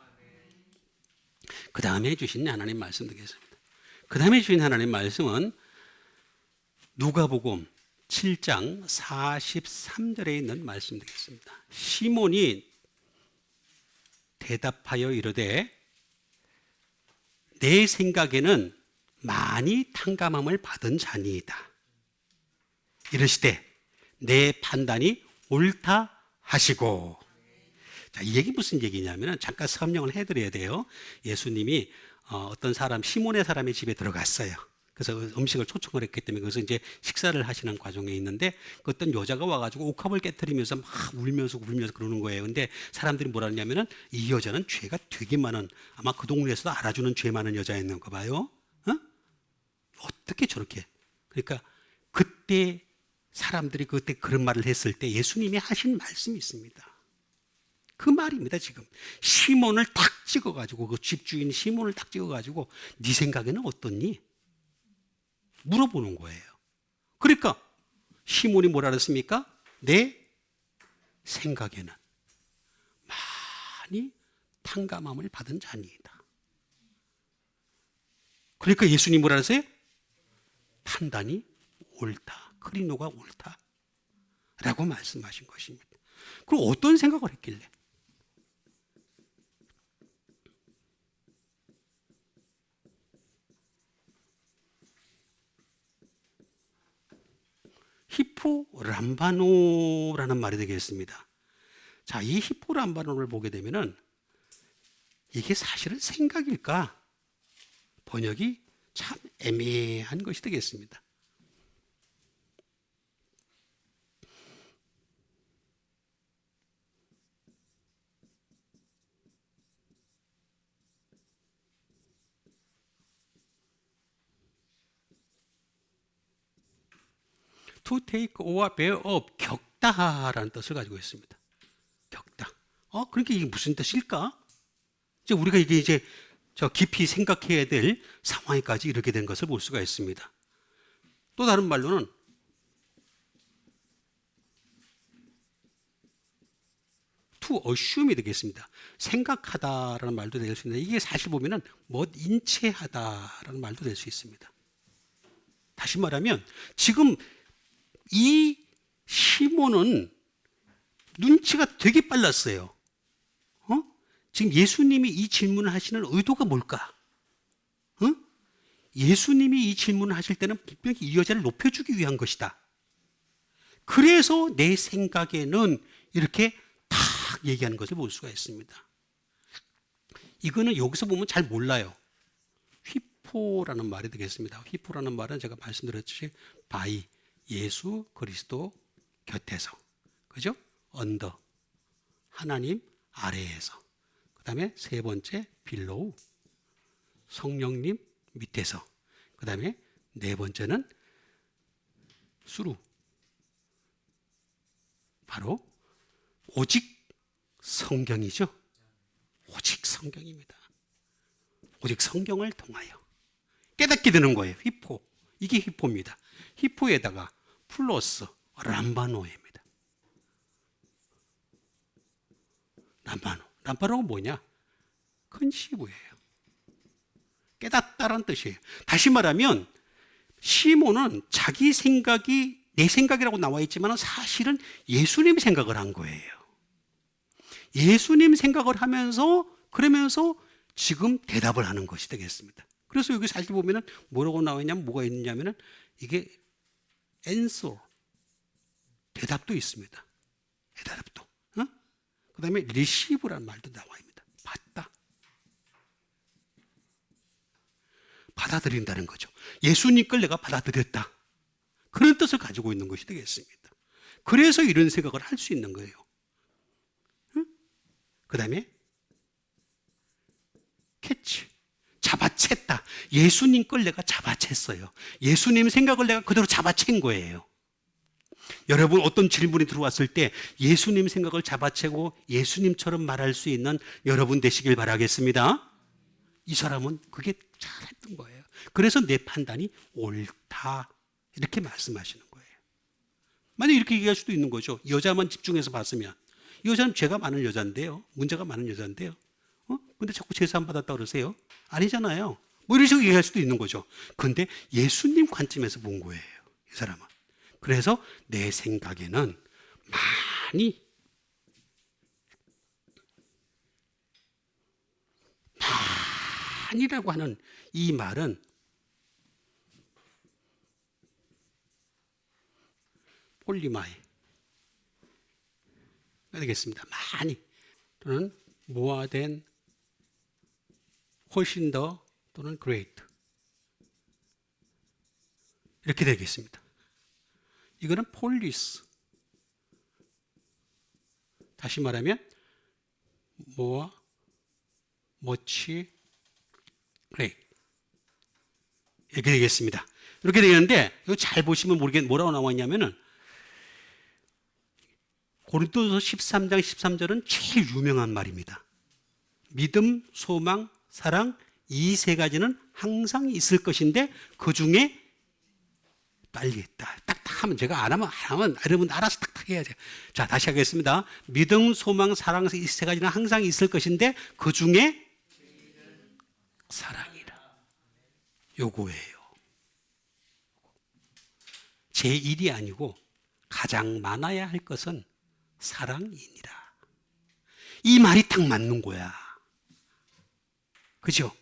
S1: 그 다음에 주신 하나님 말씀 드리겠습니다. 그 다음에 주신 하나님 말씀은 누가복음 7장 43절에 있는 말씀 되겠습니다. 시몬이 대답하여 이르되 내 생각에는 많이 탕감함을 받은 자니이다. 이르시되 내 판단이 옳다 하시고. 자, 이 얘기 무슨 얘기냐면 잠깐 설명을 해드려야 돼요. 예수님이 어떤 사람 시몬의 사람의 집에 들어갔어요. 그래서 음식을 초청을 했기 때문에 그래서 이제 식사를 하시는 과정에 있는데 그 어떤 여자가 와가지고 옥합을 깨트리면서 막 울면서 그러는 거예요. 근데 사람들이 뭐라 하냐면은 이 여자는 죄가 되게 많은, 아마 그 동네에서도 알아주는 죄 많은 여자였는가 봐요. 어떻게 저렇게. 그러니까 그때 사람들이 그때 그런 말을 했을 때 예수님이 하신 말씀이 있습니다. 그 말입니다. 지금 시몬을 탁 찍어가지고 그 집주인 시몬을 탁 찍어가지고 네 생각에는 어떻니? 물어보는 거예요. 그러니까 시몬이 뭐라 그랬습니까? 내 생각에는 많이 탕감함을 받은 자니이다. 그러니까 예수님 뭐라 하세요? 판단이 옳다. 크리노가 옳다. 라고 말씀하신 것입니다. 그럼 어떤 생각을 했길래? 히포 람바노라는 말이 되겠습니다. 자, 이 히포 람바노를 보게 되면은 이게 사실은 생각일까? 번역이 참 애매한 것이 되겠습니다. To take or bear up, 겪다라는 뜻을 가지고 있습니다. 겪다. 그러니까 이게 무슨 뜻일까? 이제 우리가 이제 저 깊이 생각해야 될 상황에까지 이르게 된 것을 볼 수가 있습니다. 또 다른 말로는 to assume이 되겠습니다. 생각하다라는 말도 될 수 있는데 이게 사실 보면은 인체하다라는 말도 될 수 있습니다. 다시 말하면 지금 이 시몬은 눈치가 되게 빨랐어요. 지금 예수님이 이 질문을 하시는 의도가 뭘까? 예수님이 이 질문을 하실 때는 분명히 이 여자를 높여주기 위한 것이다. 그래서 내 생각에는 이렇게 탁 얘기하는 것을 볼 수가 있습니다. 이거는 여기서 보면 잘 몰라요. 휘포라는 말이 되겠습니다. 휘포라는 말은 제가 말씀드렸듯이 바이, 예수 그리스도 곁에서, 그죠? 언더, 하나님 아래에서. 그 다음에 세 번째 빌로우, 성령님 밑에서. 그 다음에 네 번째는 수루, 바로 오직 성경이죠. 오직 성경입니다. 오직 성경을 통하여 깨닫게 되는 거예요. 히포, 이게 히포입니다. 히포에다가 플러스 람바노입니다. 람바노가 뭐냐? 컨시브예요. 깨닫다라는 뜻이에요. 다시 말하면 시몬은 자기 생각이 내 생각이라고 나와 있지만 사실은 예수님 생각을 한 거예요. 예수님 생각을 하면서 그러면서 지금 대답을 하는 것이 되겠습니다. 그래서 여기 사실 보면은 뭐라고 나와 있냐면 뭐가 있냐면은 이게 answer, 대답도 있습니다. 대답도. 그 다음에 receive라는 말도 나와 있습니다. 받다. 받아들인다는 거죠. 예수님 걸 내가 받아들였다. 그런 뜻을 가지고 있는 것이 되겠습니다. 그래서 이런 생각을 할 수 있는 거예요. 그 다음에 캐치, 잡아챘다. 예수님 걸 내가 잡아챘어요. 예수님 생각을 내가 그대로 잡아챈 거예요. 여러분 어떤 질문이 들어왔을 때 예수님 생각을 잡아채고 예수님처럼 말할 수 있는 여러분 되시길 바라겠습니다. 이 사람은 그게 잘했던 거예요. 그래서 내 판단이 옳다 이렇게 말씀하시는 거예요. 만약 이렇게 얘기할 수도 있는 거죠. 여자만 집중해서 봤으면 이 여자는 죄가 많은 여자인데요, 문제가 많은 여자인데요, 근데 자꾸 제사 안 받았다 그러세요? 아니잖아요. 뭐 이런 식으로 얘기할 수도 있는 거죠. 근데 예수님 관점에서 본 거예요, 이 사람은. 그래서 내 생각에는 많이라고 하는 이 말은 폴리마이 되겠습니다. 많이 또는 more than, 훨씬 더 또는 great 이렇게 되겠습니다. 이거는 폴리스, 다시 말하면 more, much, great 이렇게 되겠습니다. 이렇게 되겠는데 이거 잘 보시면 뭐라고 나와 있냐면은 고린도서 13장 13절은 제일 유명한 말입니다. 믿음, 소망, 사랑 이 세 가지는 항상 있을 것인데 그 중에 빨리 딱 하면 제가 안 하면 여러분 알아서 탁탁 해야죠. 자, 다시 하겠습니다. 믿음, 소망, 사랑 이 세 가지는 항상 있을 것인데 그 중에 사랑이라. 요거예요. 제1이 아니고 가장 많아야 할 것은 사랑이니라. 이 말이 딱 맞는 거야. 그죠?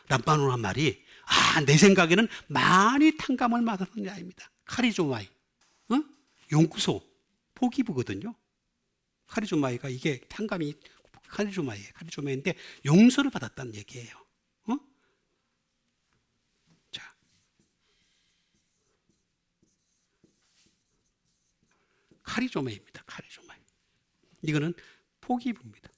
S1: 람바노란 말이 내 생각에는 많이 탕감을 받는 자입니다. 카리조마이, 용구소, 포기부거든요. 카리조마이가 이게 탕감이 카리조마이에요. 카리조마이인데 용서를 받았다는 얘기예요. 자, 카리조마이입니다. 카리조마이. 이거는 포기부입니다.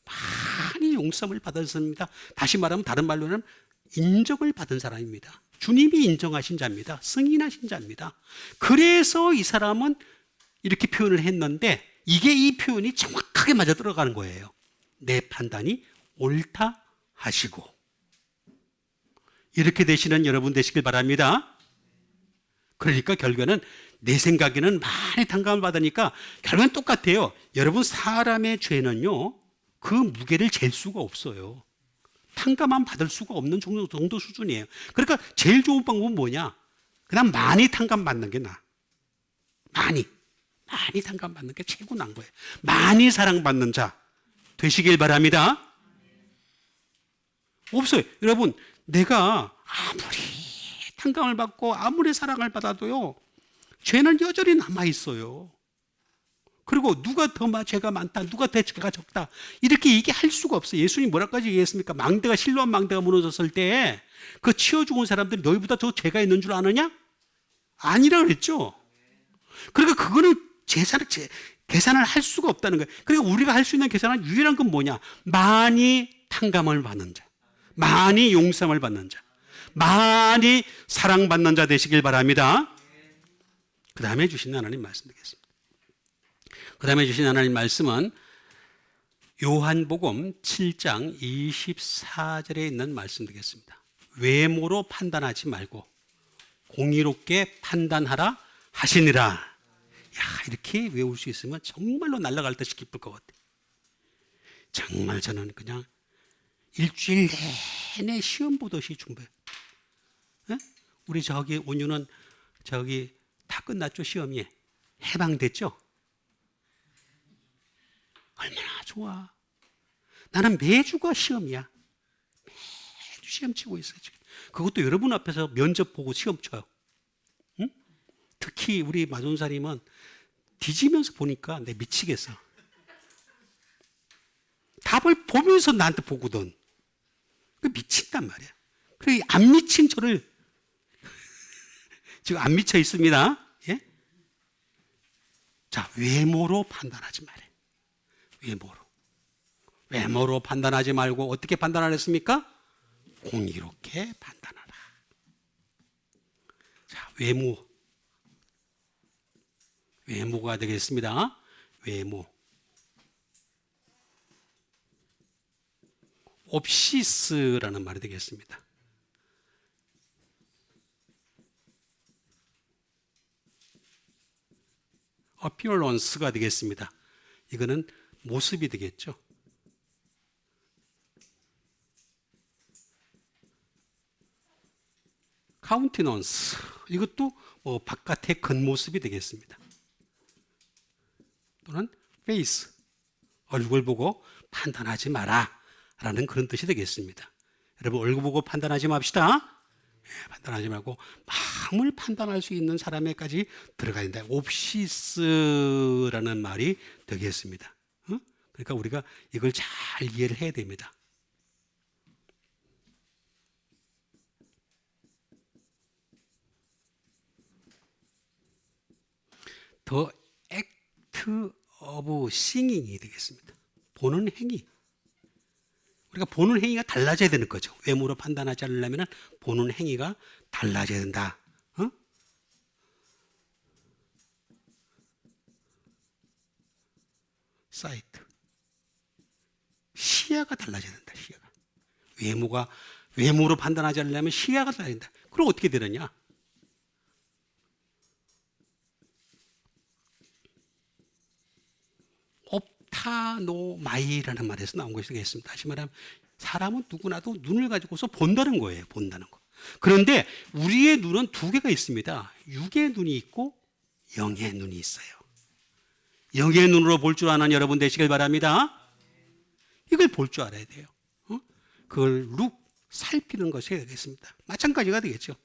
S1: 많이 용서를 받았습니다. 다시 말하면 다른 말로는 인정을 받은 사람입니다. 주님이 인정하신 자입니다. 승인하신 자입니다. 그래서 이 사람은 이렇게 표현을 했는데 이게 이 표현이 정확하게 맞아 들어가는 거예요. 내 판단이 옳다 하시고. 이렇게 되시는 여러분 되시길 바랍니다. 그러니까 결국에는 내 생각에는 많이 탕감을 받으니까 결국은 똑같아요. 여러분 사람의 죄는요, 그 무게를 잴 수가 없어요. 탕감만 받을 수가 없는 정도 수준이에요. 그러니까 제일 좋은 방법은 뭐냐? 그냥 많이 탕감 받는 게 나아. 많이 탕감 받는 게 최고 난 거예요. 많이 사랑받는 자 되시길 바랍니다. 없어요. 여러분, 내가 아무리 탕감을 받고 아무리 사랑을 받아도요, 죄는 여전히 남아 있어요. 그리고 누가 더 죄가 많다, 누가 더 죄가 적다, 이렇게 얘기할 수가 없어요. 예수님이 뭐라까지 얘기했습니까? 망대가 실로암 망대가 무너졌을 때 그 치워 죽은 사람들이 너희보다 더 죄가 있는 줄 아느냐? 아니라 그랬죠. 그러니까 그거는 계산을 할 수가 없다는 거예요. 그러니까 우리가 할 수 있는 계산은 유일한 건 뭐냐? 많이 탕감을 받는 자, 많이 용서를 받는 자, 많이 사랑받는 자 되시길 바랍니다. 그 다음에 주신 하나님 말씀 드리겠습니다. 그 다음에 주신 하나님 말씀은 요한복음 7장 24절에 있는 말씀 드리겠습니다. 외모로 판단하지 말고 공의롭게 판단하라 하시니라. 야, 이렇게 외울 수 있으면 정말로 날아갈 듯이 기쁠 것 같아. 정말 저는 그냥 일주일 내내 시험 보듯이 준비해. 우리 온유는 다 끝났죠, 시험이. 해방됐죠? 얼마나 좋아. 나는 매주가 시험이야. 매주 시험 치고 있어요, 지금. 그것도 여러분 앞에서 면접 보고 시험 쳐요. 응? 특히 우리 마존사님은 뒤지면서 보니까 내 미치겠어. 답을 보면서 나한테 보거든. 미친단 말이야. 그래, 안 미친 저를 지금 안 미쳐 있습니다. 예? 자, 외모로 판단하지 말아요. 외모로 판단하지 말고 어떻게 판단하랬습니까? 공의롭게 판단하라. 자, 외모가 되겠습니다. 외모. 옵시스라는 말이 되겠습니다. appearance가 되겠습니다. 이거는 모습이 되겠죠. countenance, 이것도 바깥의 겉모습이 되겠습니다. 또는 face, 얼굴 보고 판단하지 마라 라는 그런 뜻이 되겠습니다. 여러분, 얼굴 보고 판단하지 맙시다. 판단하지 말고 마음을 판단할 수 있는 사람에까지 들어가야 된다. 옵시스라는 말이 되겠습니다. 그러니까 우리가 이걸 잘 이해를 해야 됩니다. The act of singing이 되겠습니다. 보는 행위. 우리가 보는 행위가 달라져야 되는 거죠. 외모로 판단하지 않으려면 보는 행위가 달라져야 된다. 사이트. 시야가 달라져야 된다. 시야가. 외모로 판단하지 않으려면 시야가 달라야 된다. 그럼 어떻게 되느냐? 옵타노마이라는 말에서 나온 것이 되겠습니다. 다시 말하면 사람은 누구나도 눈을 가지고서 본다는 거예요. 본다는 거. 그런데 우리의 눈은 두 개가 있습니다. 육의 눈이 있고 영의 눈이 있어요. 영의 눈으로 볼 줄 아는 여러분 되시길 바랍니다. 이걸 볼 줄 알아야 돼요. 그걸 살피는 것이 되겠습니다. 마찬가지가 되겠죠.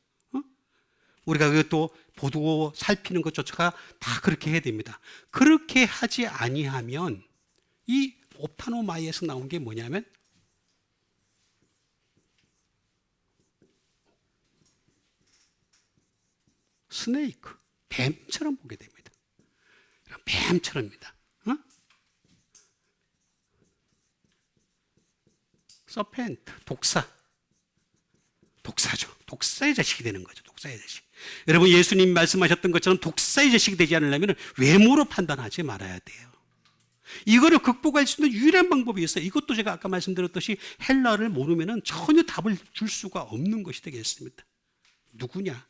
S1: 우리가 그것도 보고 살피는 것조차가 다 그렇게 해야 됩니다. 그렇게 하지 아니하면 이 옵타노마이에서 나온 게 뭐냐면 스네이크, 뱀처럼 보게 됩니다. 뱀처럼입니다. 서펜트, 독사죠. 독사의 자식이 되는 거죠. 독사의 자식. 여러분 예수님 말씀하셨던 것처럼 독사의 자식이 되지 않으려면 외모로 판단하지 말아야 돼요. 이거를 극복할 수 있는 유일한 방법이 있어요. 이것도 제가 아까 말씀드렸듯이 헬라어를 모르면 전혀 답을 줄 수가 없는 것이 되겠습니다. 누구냐?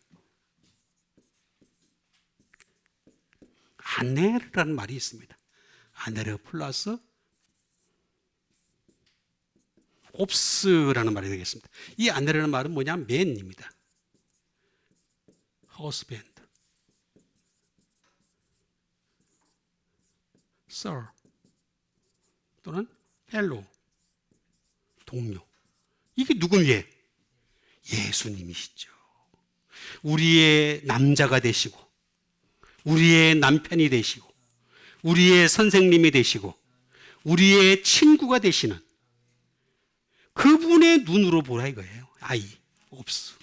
S1: 아네르라는 말이 있습니다. 아네르 플러스 옵스라는 말이 되겠습니다. 이 아네르라는 말은 뭐냐면 맨입니다. husband, sir 또는 fellow, 동료. 이게 누구예요? 예수님이시죠. 우리의 남자가 되시고 우리의 남편이 되시고 우리의 선생님이 되시고 우리의 친구가 되시는 그분의 눈으로 보라 이거예요. 아이, 옵스.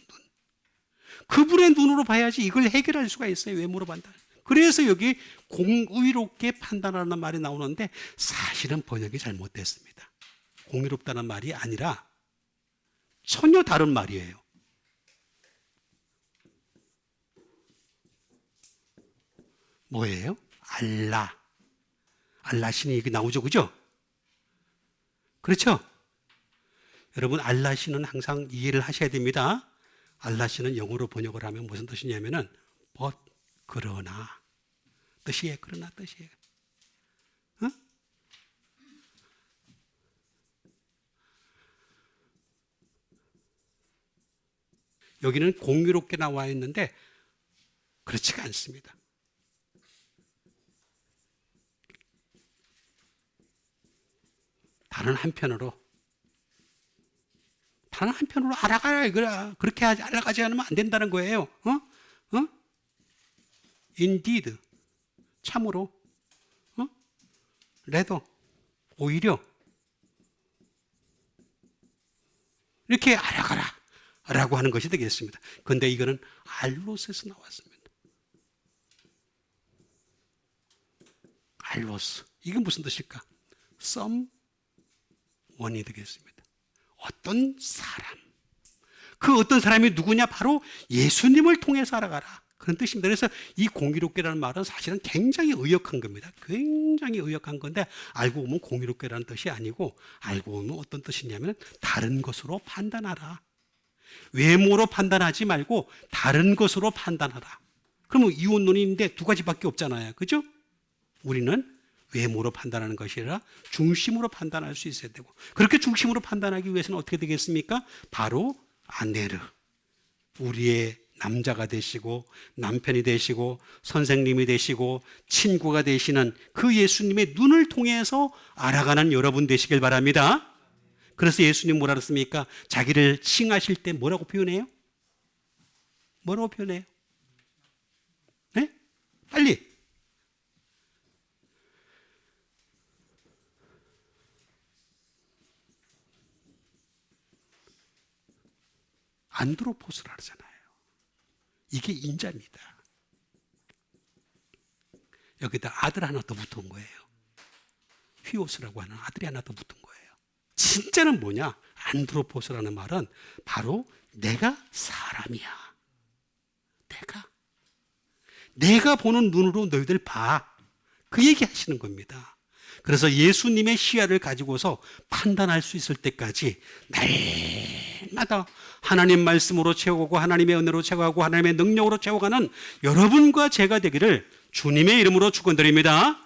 S1: 그분의 눈으로 봐야지 이걸 해결할 수가 있어요. 외모로 판단. 그래서 여기 공의롭게 판단하는 말이 나오는데 사실은 번역이 잘못됐습니다. 공의롭다는 말이 아니라 전혀 다른 말이에요. 뭐예요? 알라 신이 여기 나오죠. 그죠? 그렇죠? 여러분 알라 신은 항상 이해를 하셔야 됩니다. 알라 씨는 영어로 번역을 하면 무슨 뜻이냐면은 but 그러나 뜻이에요. 그러나 뜻이에요. 여기는 공유롭게 나와 있는데 그렇지가 않습니다. 다른 한편으로 알아가라 이거야. 그렇게 알아가지 않으면 안 된다는 거예요. indeed 참으로 rather 오히려 이렇게 알아가라 라고 하는 것이 되겠습니다. 그런데 이거는 알로스에서 나왔습니다. 알로스 이게 무슨 뜻일까? someone이 되겠습니다. 어떤 사람. 그 어떤 사람이 누구냐? 바로 예수님을 통해서 알아가라. 그런 뜻입니다. 그래서 이 공의롭게라는 말은 사실은 굉장히 의역한 겁니다. 굉장히 의역한 건데 알고 보면 공의롭게라는 뜻이 아니고 알고 보면 어떤 뜻이냐면 다른 것으로 판단하라. 외모로 판단하지 말고 다른 것으로 판단하라. 그러면 이원론인데 두 가지밖에 없잖아요. 그죠? 우리는 외모로 판단하는 것이 아니라 중심으로 판단할 수 있어야 되고 그렇게 중심으로 판단하기 위해서는 어떻게 되겠습니까? 바로 아네르 우리의 남자가 되시고 남편이 되시고 선생님이 되시고 친구가 되시는 그 예수님의 눈을 통해서 알아가는 여러분 되시길 바랍니다. 그래서 예수님 뭐라 그랬습니까? 자기를 칭하실 때 뭐라고 표현해요? 뭐라고 표현해요? 네? 빨리 안드로포스라 그러잖아요. 이게 인자입니다. 여기다 아들 하나 더 붙은 거예요. 휘오스라고 하는 아들이 하나 더 붙은 거예요. 진짜는 뭐냐? 안드로포스라는 말은 바로 내가 사람이야. 내가 보는 눈으로 너희들 봐. 그 얘기 하시는 겁니다. 그래서 예수님의 시야를 가지고서 판단할 수 있을 때까지 날마다 하나님 말씀으로 채우고 하나님의 은혜로 채워가고 하나님의 능력으로 채워가는 여러분과 제가 되기를 주님의 이름으로 축원드립니다.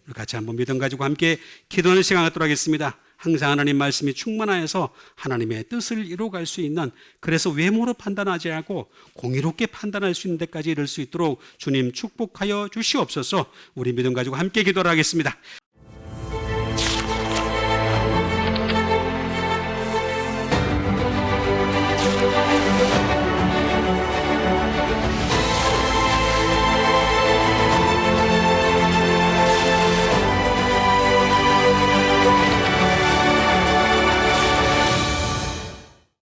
S1: 우리 같이 한번 믿음 가지고 함께 기도하는 시간 갖도록 하겠습니다. 항상 하나님 말씀이 충만하여서 하나님의 뜻을 이루어갈 수 있는, 그래서 외모로 판단하지 않고 공의롭게 판단할 수 있는 데까지 이를 수 있도록 주님 축복하여 주시옵소서. 우리 믿음 가지고 함께 기도를 하겠습니다.